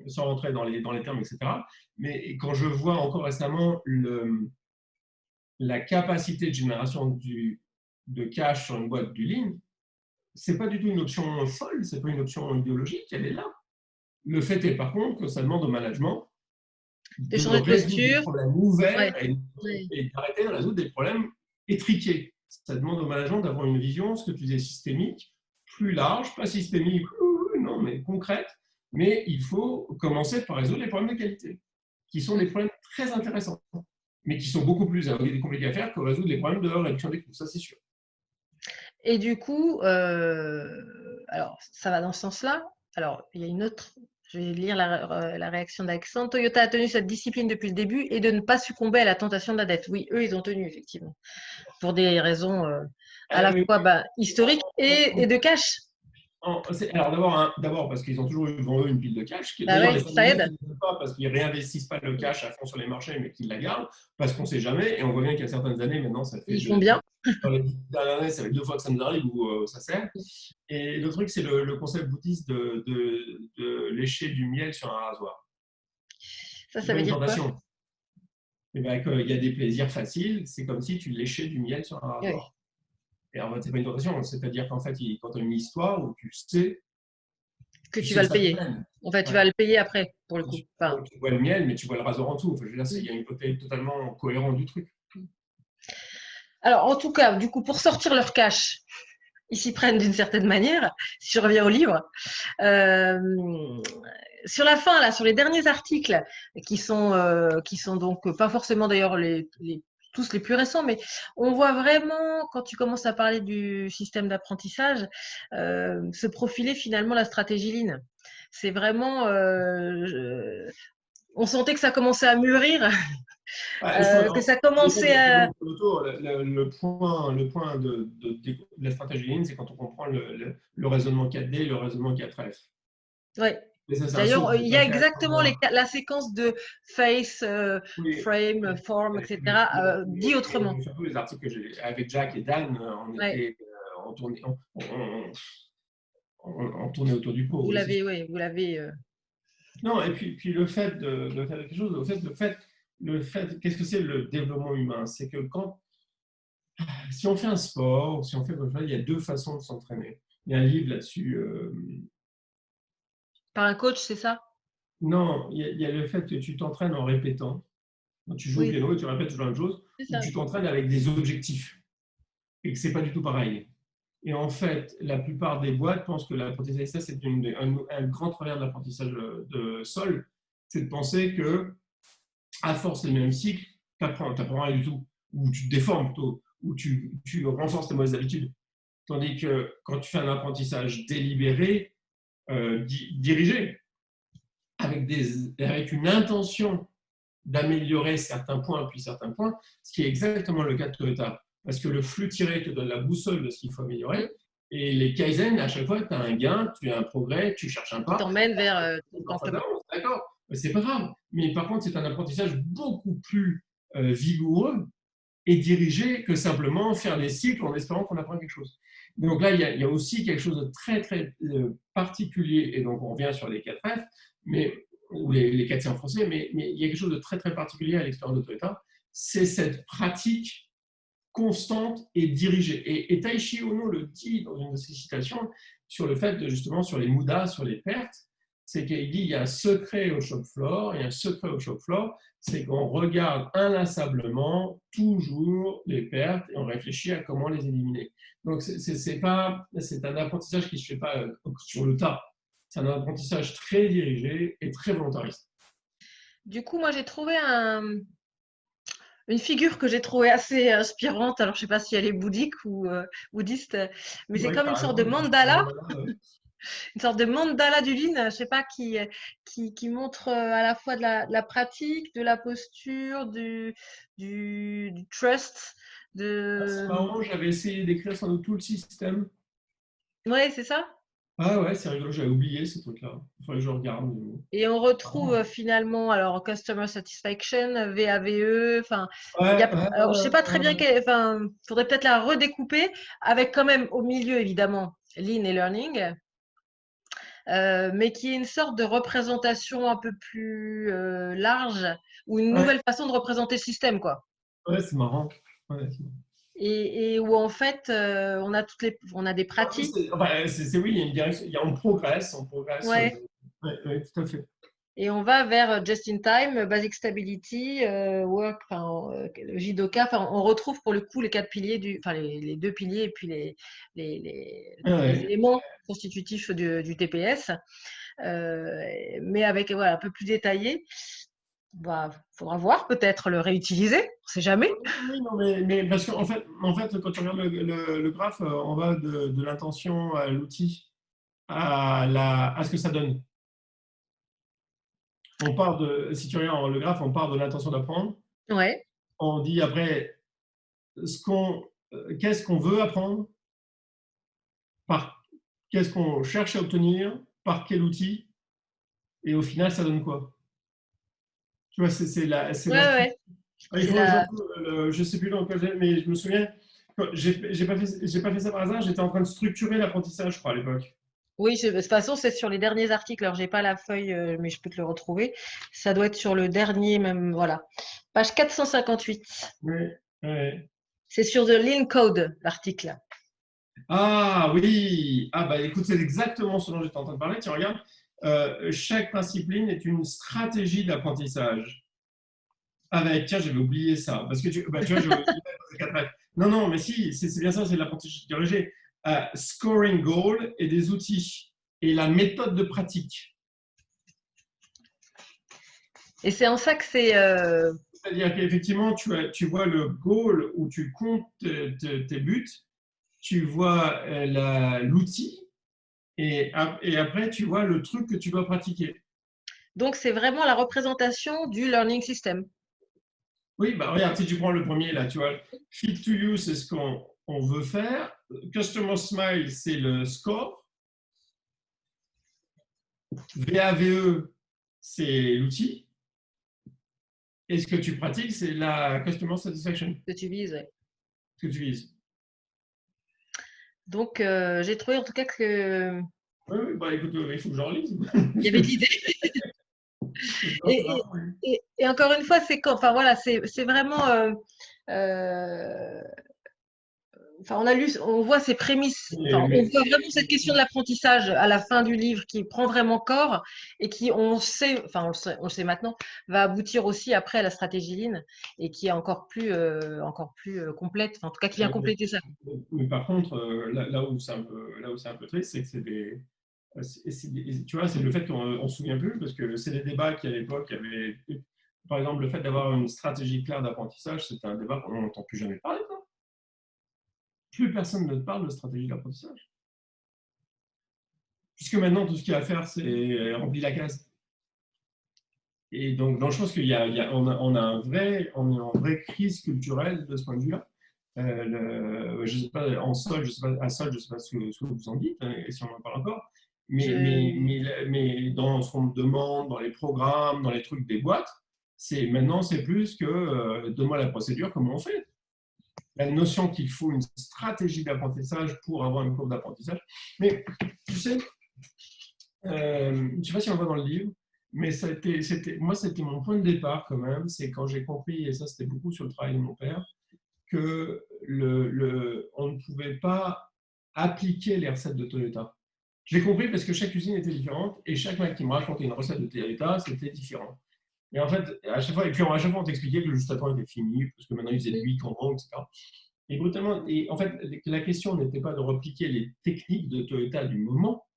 sans rentrer dans les termes, etc., mais quand je vois encore récemment la capacité de génération de cash sur une boîte du Lean, c'est pas du tout une option folle, c'est pas une option idéologique, elle est là. Le fait est par contre que ça demande au management de changer de posture, des problèmes ouverts et d'arrêter de résoudre des problèmes étriqués. ça demande au management d'avoir une vision, ce que tu disais, systémique, plus large, pas systémique, non, mais concrète. Mais il faut commencer par résoudre les problèmes de qualité, qui sont des problèmes très intéressants, mais qui sont beaucoup plus compliqués à faire que résoudre les problèmes de réduction des coûts, ça c'est sûr. Et du coup, alors ça va dans ce sens-là. Alors, il y a une autre, je vais lire la réaction d'Alexandre. Toyota a tenu cette discipline depuis le début et de ne pas succomber à la tentation de la dette. Oui, eux, ils ont tenu, effectivement, pour des raisons à la Oui, fois historiques et de cash. Alors d'abord parce qu'ils ont toujours eu devant eux une pile de cash. Bah D'ailleurs, les ouais, ça Américains aide. ne le font pas parce qu'ils ne réinvestissent pas le cash à fond sur les marchés, mais qu'ils la gardent parce qu'on ne sait jamais. Et on voit bien qu'il y a certaines années, maintenant, ça fait Ils font bien. dans les 10 dernières années, ça fait 2 fois que ça nous arrive où ça sert. Et le truc, c'est le concept bouddhiste de lécher du miel sur un rasoir. Ça, C'est ça pas veut une dire quoi? tentation. Et bien, il y a des plaisirs faciles, c'est comme si tu léchais du miel sur un Oui, rasoir. Et en fait, c'est pas une tentation. C'est-à-dire qu'en fait, quand tu as une histoire où que tu tu sais vas que le ça te payer. mène. En fait, tu Ouais. vas le payer après, pour le coup. Tu, Enfin, tu vois le miel, mais tu vois le rasoir en dessous. Enfin, je veux dire, il y a une côté totalement cohérent du truc. alors, en tout cas, du coup, pour sortir leur cash, ils s'y prennent d'une certaine manière, si je reviens au livre. Euh, sur la fin, là, sur les derniers articles, qui sont donc pas forcément d'ailleurs tous les plus récents, mais on voit vraiment, quand tu commences à parler du système d'apprentissage, se profiler finalement la stratégie Lean. C'est vraiment, on sentait que ça commençait à mûrir, Ouais, je crois, que ça déjà, commençait à... le point de la stratégie Lean, c'est quand on comprend le raisonnement 4D et le raisonnement 4F. Ouais. Mais ça, c'est un saut D'ailleurs, que je n'ai il y pas a fait à exactement travers. la séquence de face, Oui, frame, form, etc., dit autrement. et surtout les articles que j'ai avec Jack et Dan, Ouais. on tournait, on tournait autour du pot. Vous Oui, c'est sûr. l'avez, ouais, vous l'avez. Non, et puis le fait de faire quelque chose, qu'est-ce que c'est le développement humain? C'est que si on fait un sport, si on fait quelque chose, il y a 2 façons de s'entraîner. Il y a un livre là-dessus. Par un coach, c'est ça? Non, il y a le fait que tu t'entraînes en répétant. Quand tu joues au Oui, piano et tu répètes toujours la même chose, c'est ou ça. tu t'entraînes avec des objectifs et que c'est pas du tout pareil. Et en fait, la plupart des boîtes pensent que l'apprentissage, ça c'est un grand travers de l'apprentissage de sol, c'est de penser que à force les mêmes cycles, tu n'apprends rien du tout, ou tu te déformes plutôt, ou tu renforces tes mauvaises habitudes. Tandis que quand tu fais un apprentissage délibéré, dirigé, avec une intention d'améliorer certains points puis certains points, ce qui est exactement le cas de Toyota. Parce que le flux tiré te donne la boussole de ce qu'il faut Mm. améliorer. Et les Kaizen, à chaque fois, tu as un gain, tu as un progrès, tu cherches un Qui pas. t'emmène vers ton plan Parfois commun. d'avance, d'accord, mais c'est pas grave. Mais par contre, c'est un apprentissage beaucoup plus vigoureux et dirigé que simplement faire des cycles en espérant qu'on apprend quelque chose. Donc là, il y a aussi quelque chose de très, très particulier, et donc on revient sur les 4F, ou les 4C en français, mais il y a quelque chose de très, très particulier à l'expérience de Toyota, c'est cette pratique constante et dirigée. Et Taishi Ono le dit dans une de ses citations sur le fait de, justement, sur les mudas, sur les pertes, c'est qu'il dit il y a un secret au shop floor, il y a un secret au shop floor, c'est qu'on regarde inlassablement toujours les pertes et on réfléchit à comment les éliminer. Donc c'est un apprentissage qui ne se fait pas sur le tas. C'est un apprentissage très dirigé et très volontariste. Du coup, moi, j'ai trouvé une figure que j'ai trouvée assez inspirante. Alors, je sais pas si elle est bouddhique ou bouddhiste, mais c'est Oui, comme tu as une sorte de raison, mandala, une sorte de mandala du Lean, je sais pas, qui montre à la fois de la pratique, de la posture, du trust, c'est de... marrant, j'avais essayé d'écrire sans doute tout le système. Ouais, c'est ça. Ah ouais, c'est rigolo, j'avais oublié ce truc-là. Il faudrait que je regarde. Et on retrouve finalement, alors, Customer Satisfaction, VAVE, enfin, il y Ouais, a, ouais, alors, je sais pas très bien, ouais. enfin, faudrait peut-être la redécouper, avec quand même au milieu, évidemment, Lean et Learning, mais qui est une sorte de représentation un peu plus large, ou une Ouais, nouvelle façon de représenter le système, quoi. ouais, c'est marrant. Ouais, Et où en fait, on a des oui, pratiques. enfin, oui, il y a une direction, on progresse. Ouais. Ouais, ouais, tout à fait. et on va vers just in time, basic stability, work, le JDoka. On retrouve pour le coup les 4 piliers enfin les 2 piliers et puis les éléments constitutifs du TPS, mais avec un peu plus détaillé. Faudra voir, peut-être le réutiliser, on ne sait jamais. Oui, non, mais parce qu'en fait, quand tu regardes le graphe, on va de l'intention à l'outil à ce que ça donne. On part si tu regardes le graphe, on part de l'intention d'apprendre. Ouais. On dit après qu'est-ce qu'on veut apprendre, qu'est-ce qu'on cherche à obtenir, par quel outil, et au final, ça donne quoi? Tu vois, c'est la structure. Je ne sais plus dans quel, mais je me souviens, j'ai pas fait ça par hasard, j'étais en train de structurer l'apprentissage, je crois, à l'époque. Oui, de toute façon, c'est sur les derniers articles. Alors, j'ai pas la feuille, mais je peux te le retrouver. Ça doit être sur le dernier, même, voilà. Page 458. Oui, oui. C'est sur The Lean Code, l'article. Ah oui, ah bah écoute, c'est exactement ce dont j'étais en train de parler. Tiens, regarde, chaque principe Lean est une stratégie d'apprentissage. Tiens, j'avais oublié ça. Parce que tu vois, non, non, mais si, c'est bien ça, c'est l'apprentissage dirigé. Scoring goal et des outils et la méthode de pratique. Et c'est en ça que c'est. C'est-à-dire qu'effectivement, tu vois le goal où tu comptes tes buts, tu vois l'outil et après, tu vois le truc que tu dois pratiquer. Donc, c'est vraiment la représentation du learning system. Oui, bah regarde, si tu prends le premier là, tu vois, Fit to You, c'est ce qu'on veut faire. Customer Smile, c'est le score. VAVE, c'est l'outil. Et ce que tu pratiques, c'est la Customer Satisfaction. Que tu vises, ouais. Ce que tu vises. Donc, j'ai trouvé en tout cas que. Oui, bah écoute, il faut que j'en lise. Il y avait de l'idée. Et encore une fois, c'est enfin voilà, c'est vraiment. On voit ces prémices. On voit vraiment cette question de l'apprentissage à la fin du livre qui prend vraiment corps et qui, on sait, on le sait maintenant, va aboutir aussi après à la stratégie Lean et qui est encore plus complète. En tout cas, qui vient compléter ça. Mais par contre, là où c'est un peu triste, c'est que tu vois, c'est le fait qu'on ne se souvient plus, parce que c'est des débats qui, à l'époque, avaient. Par exemple, le fait d'avoir une stratégie claire d'apprentissage, c'était un débat qu'on n'entend plus jamais parler. Plus personne ne parle de stratégie d'apprentissage. Puisque maintenant, tout ce qu'il y a à faire, c'est remplir la case. Et donc je pense qu'on est en vraie crise culturelle de ce point de vue-là. Je ne sais pas, en sol, je sais pas, à sol, je ne sais pas ce que vous en dites, et si on en parle encore, mais dans ce qu'on me demande, dans les programmes, dans les trucs des boîtes, maintenant, c'est plus que donne-moi la procédure, comment on fait. La notion qu'il faut une stratégie d'apprentissage pour avoir une courbe d'apprentissage. Mais tu sais, je ne sais pas si on le voit dans le livre, mais moi, c'était mon point de départ quand même. C'est quand j'ai compris, et ça c'était beaucoup sur le travail de mon père, que on ne pouvait pas appliquer les recettes de Toyota. Je l'ai compris parce que chaque usine était différente et chaque mec qui me racontait une recette de Toyota, c'était différent. Et en fait, à chaque fois, on t'expliquait que le juste à temps était fini, parce que maintenant ils faisaient de l'huile, cambon, etc. Et brutalement, en fait, la question n'était pas de repliquer les techniques de Toyota du moment,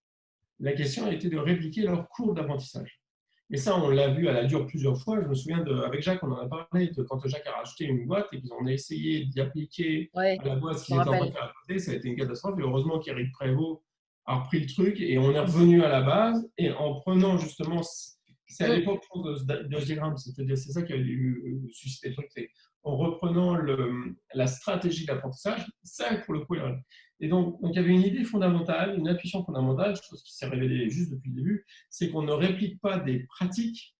la question était de répliquer leur cours d'apprentissage. Et ça, on l'a vu à la dure plusieurs fois. Je me souviens, avec Jacques, on en a parlé, quand Jacques a racheté une boîte et qu'ils ont essayé d'y appliquer à la boîte ce qu'ils étaient en train de faire à côté, ça a été une catastrophe. Et heureusement qu'Éric Prévost a repris le truc et on est revenu à la base. Et en prenant justement, c'est à l'époque de ce diagramme, c'est-à-dire c'est ça qui a suscité le truc, c'est en reprenant la stratégie d'apprentissage, ça pour le coup. Et donc, il y avait une idée fondamentale, une intuition fondamentale, chose qui s'est révélée juste depuis le début, c'est qu'on ne réplique pas des pratiques,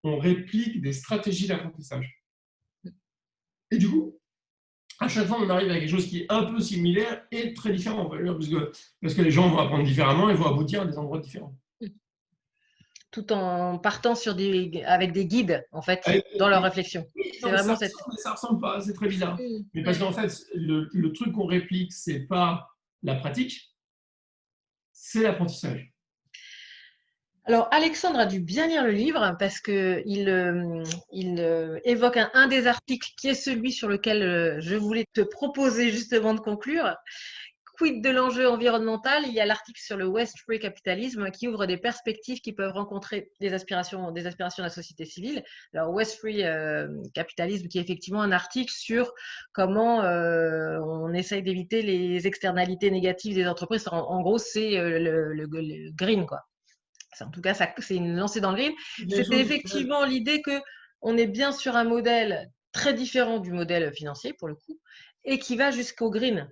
on réplique des stratégies d'apprentissage. Et du coup, à chaque fois, on arrive à quelque chose qui est un peu similaire et très différent, parce que les gens vont apprendre différemment et vont aboutir à des endroits différents. Tout en partant avec des guides, en fait, dans leur réflexion. C'est vraiment ça ressemble pas, c'est très bizarre. Mais parce qu'en fait, le truc qu'on réplique, c'est pas la pratique, c'est l'apprentissage. Alors, Alexandre a dû bien lire le livre parce que il évoque un des articles qui est celui sur lequel je voulais te proposer justement de conclure. Quid de l'enjeu environnemental? Il y a l'article sur le West Free Capitalisme qui ouvre des perspectives qui peuvent rencontrer des aspirations de la société civile. Alors, West Free Capitalisme, qui est effectivement un article sur comment on essaye d'éviter les externalités négatives des entreprises. En gros, c'est le green, quoi. En tout cas, c'est une lancée dans le green. Les C'était choses, effectivement l'idée que on est bien sur un modèle très différent du modèle financier, pour le coup, et qui va jusqu'au green,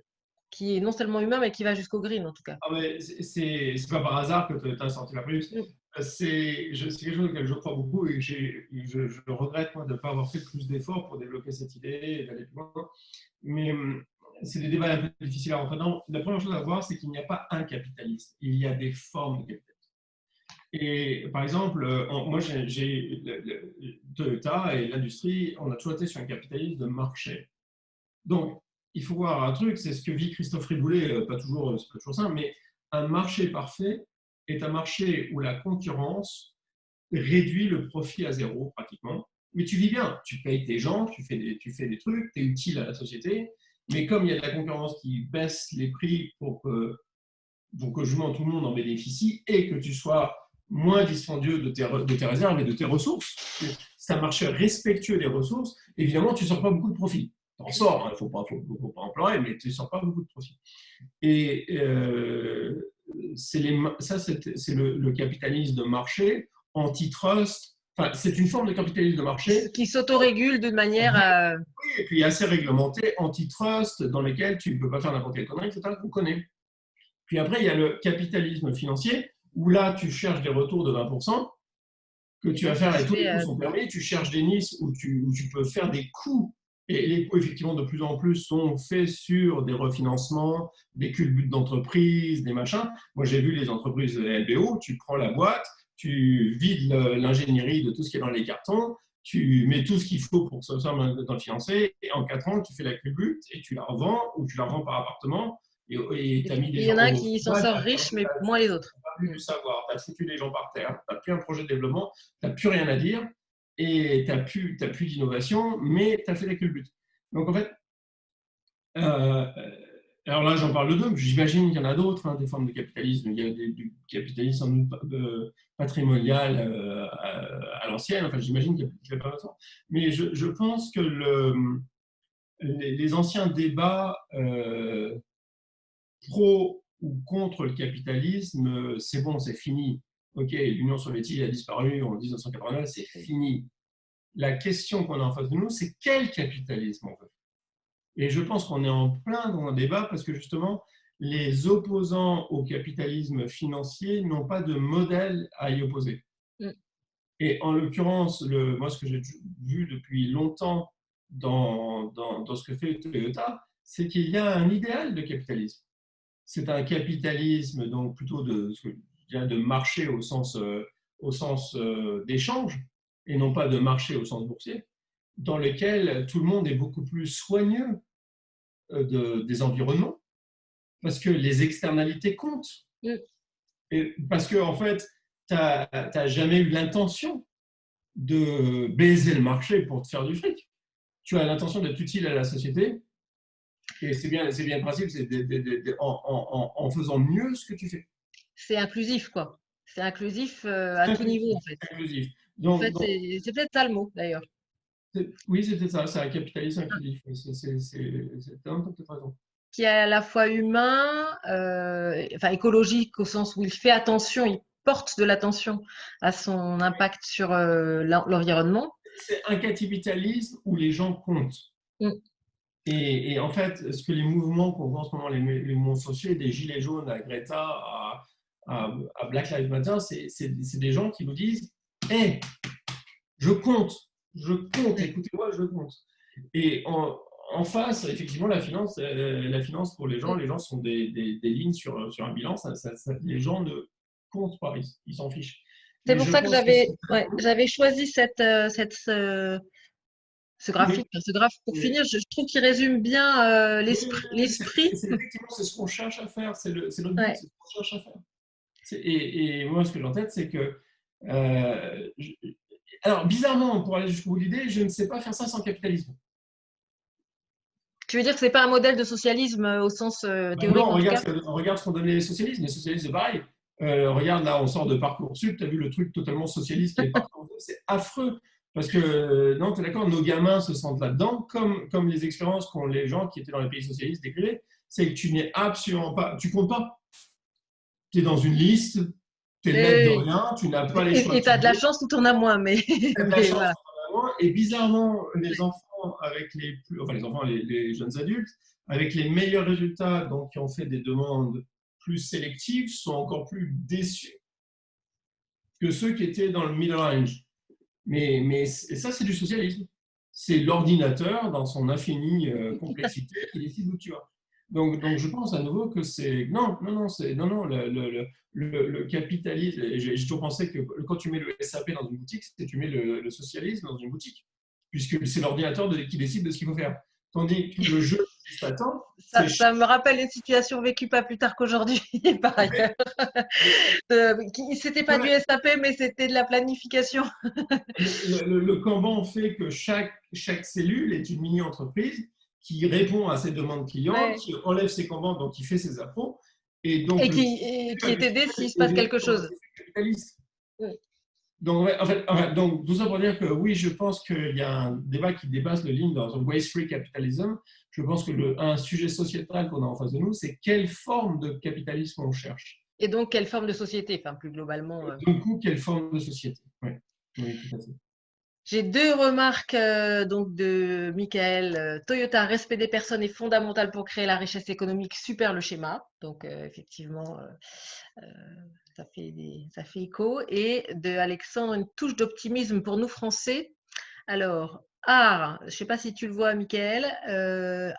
qui est non seulement humain, mais qui va jusqu'au green, en tout cas. ah, mais c'est pas par hasard que tu as sorti la prémisse. Mm. C'est quelque chose auquel je crois beaucoup et je regrette moi, de ne pas avoir fait plus d'efforts pour développer cette idée et d'aller plus loin. Mais c'est des débats un peu difficiles à rentrer dedans. La première chose à voir, c'est qu'il n'y a pas un capitalisme. Il y a des formes de capitalisme. Et par exemple, moi, Toyota et l'industrie, on a toujours été sur un capitalisme de marché. Donc, il faut voir un truc, c'est ce que vit Christophe Riboulet, c'est pas toujours ça, mais un marché parfait est un marché où la concurrence réduit le profit à zéro pratiquement. Mais tu vis bien, tu payes tes gens, tu fais des trucs, tu es utile à la société, mais comme il y a de la concurrence qui baisse les prix pour que justement tout le monde en bénéficie et que tu sois moins dispendieux de tes réserves et de tes ressources, c'est un marché respectueux des ressources, évidemment tu ne sors pas beaucoup de profit. Tu en sors, il ne faut pas en pleurer, mais tu ne sors pas beaucoup de profit. Et c'est le capitalisme de marché, antitrust, enfin, c'est une forme de capitalisme de marché. Qui s'autorégule d'une manière à… Oui, et puis assez réglementé, antitrust, dans lesquels tu ne peux pas faire n'importe quelle connerie, etc., qu'on connaît. Puis après, il y a le capitalisme financier, où là, tu cherches des retours de 20%, que tu vas faire, et tous les coûts sont permis, tu cherches des niches où tu peux faire des coûts, et les coûts, effectivement, de plus en plus sont faits sur des refinancements, des culbutes d'entreprises, des machins. Moi, j'ai vu les entreprises LBO, tu prends la boîte, tu vides l'ingénierie de tout ce qui est dans les cartons, tu mets tout ce qu'il faut pour que ça soit dans le financé, et en 4 ans, tu fais la culbute et tu la revends, ou tu la revends par appartement, et tu as mis des Il y gens en a un au qui s'en chômage, sort riche, mais moins les autres. tu n'as plus du savoir, tu as foutu les gens par terre, tu n'as plus un projet de développement, tu n'as plus rien à dire et tu n'as plus d'innovation, mais tu as fait la culbute. Donc en fait, euh, alors là j'en parle de deux, j'imagine qu'il y en a d'autres, hein, des formes de capitalisme. Il y a du capitalisme sans doute patrimonial à l'ancienne, enfin j'imagine qu'il y a pas longtemps. Mais je pense que les anciens débats pro ou contre le capitalisme, c'est bon, c'est fini. Ok, l'Union soviétique a disparu en 1989, c'est fini. La question qu'on a en face de nous, c'est quel capitalisme on veut. Et je pense qu'on est en plein dans un débat parce que justement, les opposants au capitalisme financier n'ont pas de modèle à y opposer. Mm. Et en l'occurrence, moi, ce que j'ai vu depuis longtemps dans ce que fait Toyota, c'est qu'il y a un idéal de capitalisme. C'est un capitalisme donc plutôt de marché au sens d'échange et non pas de marché au sens boursier, dans lequel tout le monde est beaucoup plus soigneux des environnements parce que les externalités comptent. Mm. Et parce que en fait, tu n'as jamais eu l'intention de baiser le marché pour te faire du fric. Tu as l'intention d'être utile à la société. Et c'est bien le principe, c'est en faisant mieux ce que tu fais. C'est inclusif, quoi. C'est inclusif à tout niveau, en fait. Inclusif. En fait, c'est peut-être ça le mot, d'ailleurs. Oui, c'était ça, c'est un capitalisme inclusif. C'est peut-être raison. Qui est à la fois humain, enfin écologique au sens où il fait attention, il porte de l'attention à son impact sur l'environnement. C'est un capitalisme où les gens comptent. Mm. Et en fait, ce que les mouvements qu'on voit en ce moment, les mouvements sociaux, des gilets jaunes à Greta, à Black Lives Matter, c'est des gens qui vous disent « Hé, je compte, écoutez-moi, je compte ». Et en face, effectivement, la finance pour les gens sont des lignes sur un bilan. Les gens ne comptent pas, ils s'en fichent. C'est Mais pour je ça que pense que j'avais choisi ce graphique, ce graphe pour oui. finir. Je trouve qu'il résume bien l'esprit. Effectivement, c'est ce qu'on cherche à faire. C'est notre but, Ouais. c'est ce qu'on cherche à faire. Et moi, ce que j'ai en tête, c'est que alors, bizarrement, pour aller jusqu'au bout de l'idée, je ne sais pas faire ça sans capitalisme. Tu veux dire que c'est pas un modèle de socialisme au sens Ben non, théorique en tout cas? on regarde ce qu'ont donné les socialistes. Les socialistes, c'est pareil. Regarde, là, on sort de Parcoursup, tu as vu le truc totalement socialiste qui est partout. C'est affreux. Parce que, non, tu es d'accord, nos gamins se sentent là-dedans, comme les expériences qu'ont les gens qui étaient dans les pays socialistes décrivaient. C'est que tu n'es absolument pas, tu comptes pas. Tu es dans une liste, tu es le maître de Et rien, tu n'as pas les choix tu que tu as de la veux. chance ou tu en as moins, mais, Tu as de la mais chance, voilà. vraiment. Et bizarrement, les enfants avec les enfants, les jeunes adultes, avec les meilleurs résultats, donc qui ont fait des demandes plus sélectives, sont encore plus déçus que ceux qui étaient dans le middle range. Mais ça, c'est du socialisme. C'est l'ordinateur, dans son infinie complexité, qui décide où tu vas. Donc, je pense à nouveau que c'est. Non, non, non, non, le capitalisme. J'ai toujours pensé que quand tu mets le SAP dans une boutique, c'est que tu mets le socialisme dans une boutique, puisque c'est l'ordinateur qui décide de ce qu'il faut faire. Tandis que le jeu qui t'attend, c'est. Ça me rappelle une situation vécue pas plus tard qu'aujourd'hui, par ailleurs. C'était pas du SAP, mais c'était de la planification. Le Kanban fait que chaque cellule est une mini-entreprise qui répond à ses demandes clients, Ouais. qui enlève ses Kanban, donc qui fait ses appros. Et donc, le Et qui système était aidé s'il se passe est quelque chose. capitaliste. Mm. Donc, ouais, en fait, donc, tout ça pour dire que oui, je pense qu'il y a un débat qui dépasse le ligne dans un waste-free capitalism. Je pense que un sujet sociétal qu'on a en face de nous, c'est quelle forme de capitalisme on cherche. Et donc, quelle forme de société, enfin, plus globalement. Et du coup, quelle forme de société. Ouais. Oui, tout à fait. J'ai deux remarques donc de Michael. Toyota, respect des personnes est fondamental pour créer la richesse économique. Super le schéma. Donc, effectivement, ça fait écho. Et de Alexandre, une touche d'optimisme pour nous Français. Alors, art, je ne sais pas si tu le vois, Michael.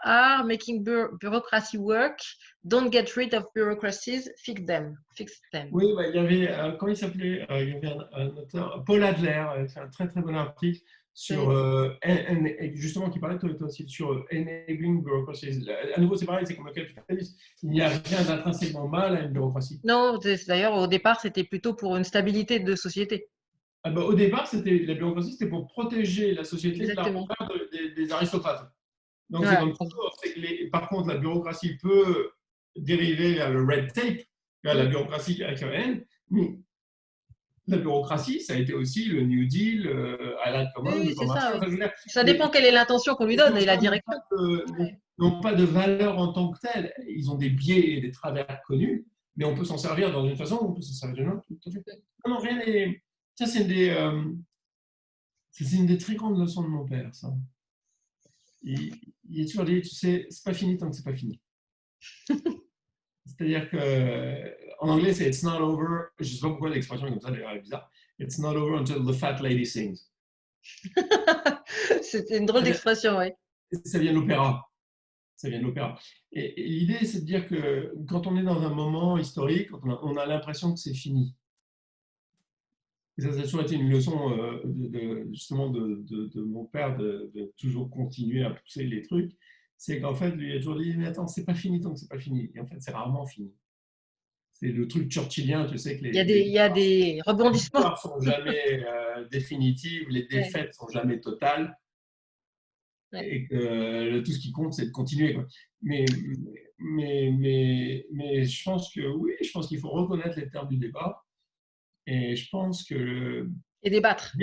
Art, making bureaucracy work. Don't get rid of bureaucracies, fix them. Fix them. Oui, bah, il y avait, comment il s'appelait il y avait un auteur, Paul Adler, fait un très très bon article sur, justement, qui parlait de toi aussi, sur enabling bureaucracies. À nouveau, c'est pareil, c'est comme le capitalisme. Il n'y a rien d'intrinsèquement mal à une bureaucratie. Non, d'ailleurs, au départ, c'était plutôt pour une stabilité de société. Ah bah, au départ, la bureaucratie, c'était pour protéger la société de Exactement. l'arrière des aristocrates. Donc, c'est Voilà. comme toujours. Par contre, la bureaucratie peut dériver vers le red tape, vers la Mm. bureaucratie avec un N, mais la bureaucratie, ça a été aussi le New Deal, à la commande, Oui, le c'est grand marché. ça, oui. Enfin, je veux dire, Ça dépend quelle est l'intention qu'on lui les donne et la choses direction. n'ont pas de valeur en tant que telles. Ils ont des biais et des travers connus, mais on peut s'en servir dans une façon, on peut s'en servir d'une autre. Tout à fait. Non, non, rien n'est. Ça, c'est une des très grandes leçons de mon père, ça. Il est toujours dit, tu sais, c'est pas fini tant que c'est pas fini. C'est-à-dire que en anglais, c'est it's not over. Je ne sais pas pourquoi l'expression est comme ça, d'ailleurs, elle est bizarre. It's not over until the fat lady sings. C'était une drôle d'expression, oui. Ça vient de l'opéra. Ça vient de l'opéra. Et l'idée, c'est de dire que quand on est dans un moment historique, on a l'impression que c'est fini. Et ça a toujours été une leçon justement de mon père de toujours continuer à pousser les trucs. C'est qu'en fait, lui a toujours dit, mais attends, c'est pas fini tant que c'est pas fini. Et en fait, c'est rarement fini. C'est le truc churchillien, tu sais que Il y a des les rebondissements. victoires sont jamais définitives, les Ouais, défaites sont jamais totales, ouais. et que tout ce qui compte, c'est de continuer, quoi. Mais, mais je pense que oui, je pense qu'il faut reconnaître les termes du débat. Et je pense que, Et débattre.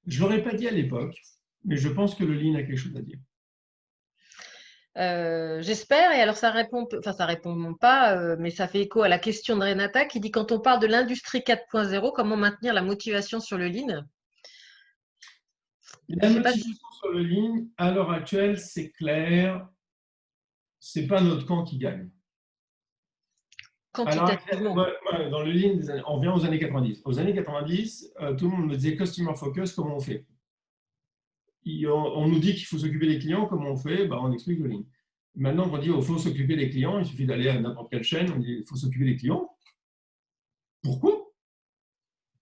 je ne l'aurais pas dit à l'époque, mais je pense que le Lean a quelque chose à dire. J'espère. Et alors, ça répond pas, mais ça fait écho à la question de Renata qui dit quand on parle de l'industrie 4.0, comment maintenir la motivation sur le lean? La Je sais pas si motivation sur le Lean, à l'heure actuelle, c'est clair, c'est pas notre camp qui gagne. Alors, quantitativement. dans le Lean, on revient aux années 90. Aux années 90, tout le monde me disait Customer Focus, comment on fait? On nous dit qu'il faut s'occuper des clients, comment on fait? On explique le Lean. Maintenant, on dit qu'il faut s'occuper des clients, il suffit d'aller à n'importe quelle chaîne, on dit qu'il faut s'occuper des clients. Pourquoi?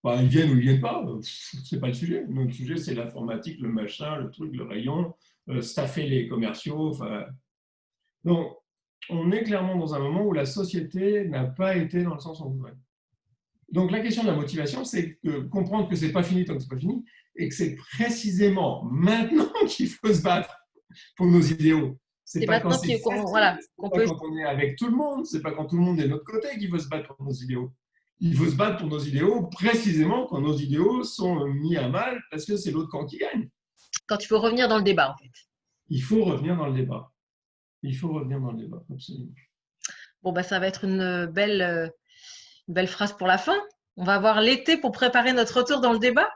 Ils viennent ou ils ne viennent pas, c'est pas le sujet. Notre sujet, c'est l'informatique, le machin, le truc, le rayon, staffer les commerciaux. Donc, on est clairement dans un moment où la société n'a pas été dans le sens où on voudrait. Donc, la question de la motivation, c'est comprendre que ce n'est pas fini tant que ce n'est pas fini et que c'est précisément maintenant qu'il faut se battre pour nos idéaux. C'est C'est pas quand maintenant c'est facile, voilà, c'est qu'on pas peut. quand on est avec tout le monde, c'est pas quand tout le monde est de notre côté qu'il faut se battre pour nos idéaux. Il faut se battre pour nos idéaux précisément quand nos idéaux sont mis à mal parce que c'est l'autre camp qui gagne. Quand il faut revenir dans le débat, en fait. Il faut revenir dans le débat. Il faut revenir dans le débat, absolument. Bon, bah, ça va être une belle phrase pour la fin. On va avoir l'été pour préparer notre retour dans le débat.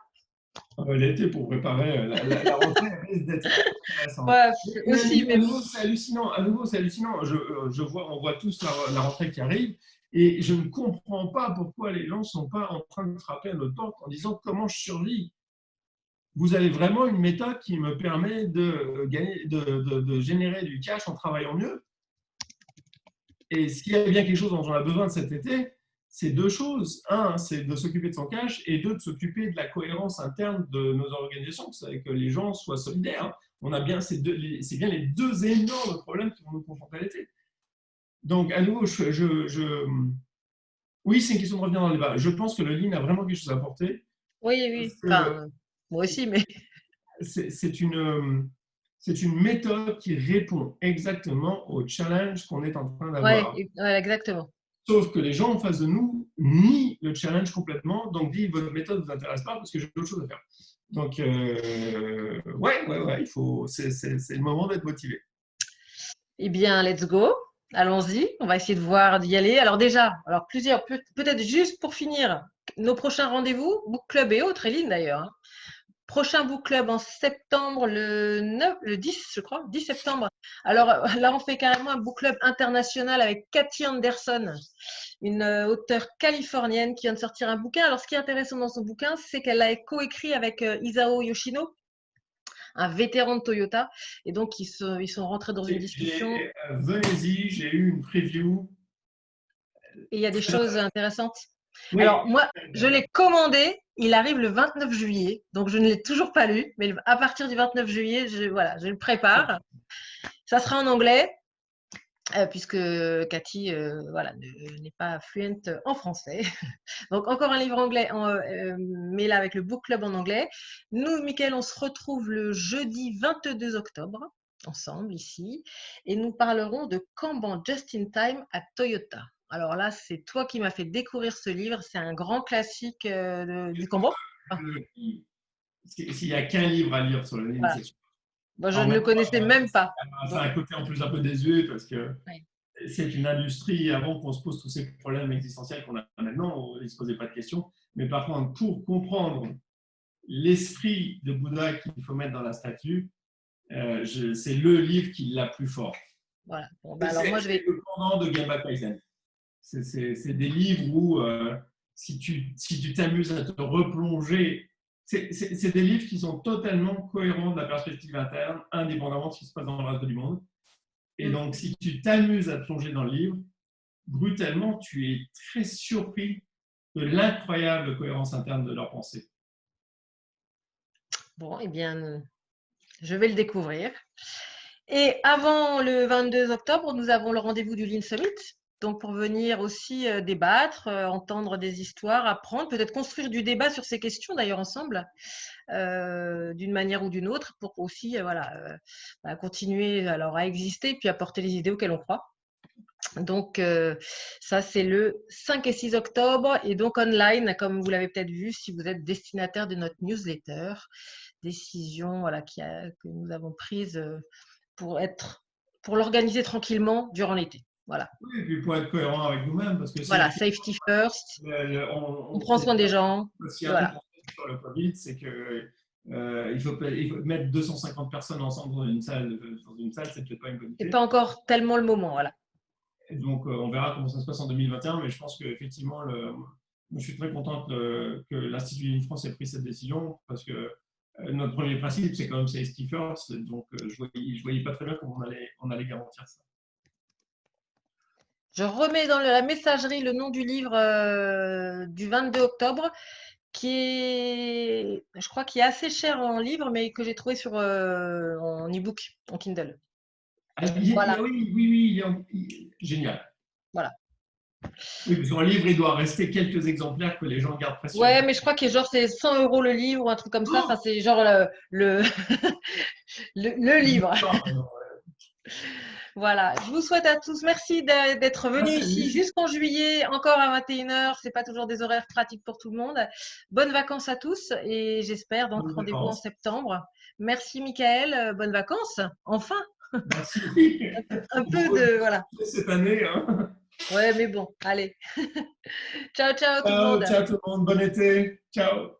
L'été pour préparer la rentrée risque d'être intéressante. Ouais, aussi, Mais à mais nouveau, c'est hallucinant. À nouveau, c'est hallucinant. On voit tous la rentrée qui arrive et je ne comprends pas pourquoi les gens ne sont pas en train de frapper à notre porte en disant comment je survis. Vous avez vraiment une méthode qui me permet de générer du cash en travaillant mieux. Et s'il y a bien quelque chose dont on a besoin de cet été, c'est deux choses. Un, c'est de s'occuper de son cash et deux, de s'occuper de la cohérence interne de nos organisations, c'est que les gens soient solidaires. On a bien c'est bien les deux énormes problèmes qui vont nous confronter à l'été. Donc, à nouveau, oui, c'est une question de revenir dans le débat. Je pense que le Lean a vraiment quelque chose à apporter. oui, Parce oui. que Enfin, moi aussi, mais c'est une méthode qui répond exactement au challenge qu'on est en train ouais, d'avoir. ouais, exactement. Sauf que les gens en face de nous nient le challenge complètement, donc disent votre méthode ne vous intéresse pas parce que j'ai d'autres choses à faire. Donc, ouais, c'est le moment d'être motivé. Eh bien, let's go. Allons-y. On va essayer de voir d'y aller. Alors déjà, alors plusieurs, peut-être juste pour finir, nos prochains rendez-vous, book club et autres, Eline d'ailleurs, hein. Prochain book club en septembre, le 10, je crois, 10 septembre. Alors là, on fait carrément un book club international avec Cathy Anderson, une auteure californienne qui vient de sortir un bouquin. Alors, ce qui est intéressant dans son bouquin, c'est qu'elle l'a coécrit avec Isao Yoshino, un vétéran de Toyota. Et donc, ils sont rentrés dans une discussion. Venez-y, j'ai eu une preview. Et il y a des choses intéressantes. Oui, Alors, moi, je l'ai commandé. Il arrive le 29 juillet. Donc, je ne l'ai toujours pas lu. Mais à partir du 29 juillet, voilà, je le prépare. Ça sera en anglais, puisque Cathy voilà, n'est pas fluente en français. Donc, encore un livre anglais, mais là, avec le book club en anglais. Nous, Mickaël, on se retrouve le jeudi 22 octobre, ensemble, ici. Et nous parlerons de Kanban Just in Time à Toyota. Alors là, c'est toi qui m'as fait découvrir ce livre. C'est un grand classique du Kanban. Ah, s'il n'y a qu'un livre à lire sur le Lean, voilà. c'est sûr. Moi, je Alors ne le maintenant, connaissais même pas. ça a Donc, un côté en plus un peu désuet parce que ouais. c'est une industrie avant qu'on se pose tous ces problèmes existentiels qu'on a maintenant, ils ne se posaient pas de questions. Mais par contre, pour comprendre l'esprit de Bouddha qu'il faut mettre dans la statue, c'est le livre qui l'a plus fort. Voilà. Bon, bah, alors moi, je vais. C'est le pendant de Gemba Kaizen. C'est des livres où si tu t'amuses à te replonger, c'est des livres qui sont totalement cohérents de la perspective interne, indépendamment de ce qui se passe dans le reste du monde. Et donc, si tu t'amuses à te plonger dans le livre, brutalement, tu es très surpris de l'incroyable cohérence interne de leur pensée. Bon, eh bien, je vais le découvrir. Et avant le 22 octobre, nous avons le rendez-vous du Lean Summit. Donc, pour venir aussi débattre, entendre des histoires, apprendre, peut-être construire du débat sur ces questions d'ailleurs ensemble, d'une manière ou d'une autre, pour aussi voilà, continuer alors, à exister puis apporter les idées auxquelles on croit. Donc, ça, c'est le 5 et 6 octobre. Et donc, online, comme vous l'avez peut-être vu, si vous êtes destinataire de notre newsletter, décision voilà, que nous avons prise pour l'organiser tranquillement durant l'été. Voilà. Oui, et puis pour être cohérent avec nous-mêmes, parce que Voilà, safety first. On prend soin des gens. Si un truc Voilà. sur le Covid, c'est que il faut mettre 250 personnes ensemble dans une salle, c'est peut-être pas une bonne C'est idée. pas encore tellement le moment, voilà. Et donc, on verra comment ça se passe en 2021, mais je pense qu'effectivement, je suis très contente que l'Institut Lean France ait pris cette décision, parce que notre premier principe, c'est quand même safety first, donc je voyais pas très bien comment on allait garantir ça. Je remets dans la messagerie le nom du livre du 22 octobre, qui est, je crois, qui est assez cher en livre, mais que j'ai trouvé en e-book, en Kindle. Ah, Voilà. oui, génial. Voilà. Oui, parce qu'un livre, il doit rester quelques exemplaires que les gens gardent Ouais, précieusement. mais je crois que genre c'est 100 € le livre ou un truc comme ça. Enfin, Oh, c'est genre le, le je ne livre. sais pas maintenant. Voilà. Je vous souhaite à tous, merci d'être venus Merci ici Annie. jusqu'en juillet, encore à 21 h. C'est pas toujours des horaires pratiques pour tout le monde. Bonnes vacances à tous et j'espère donc Bonnes rendez-vous en vacances. septembre. Merci Michael, bonnes vacances. Enfin, Merci. un peu Beaucoup de voilà. cette année. Hein. Ouais, mais bon, allez. Ciao, ciao tout le Ciao, monde. ciao tout le monde. Bon été. Ciao.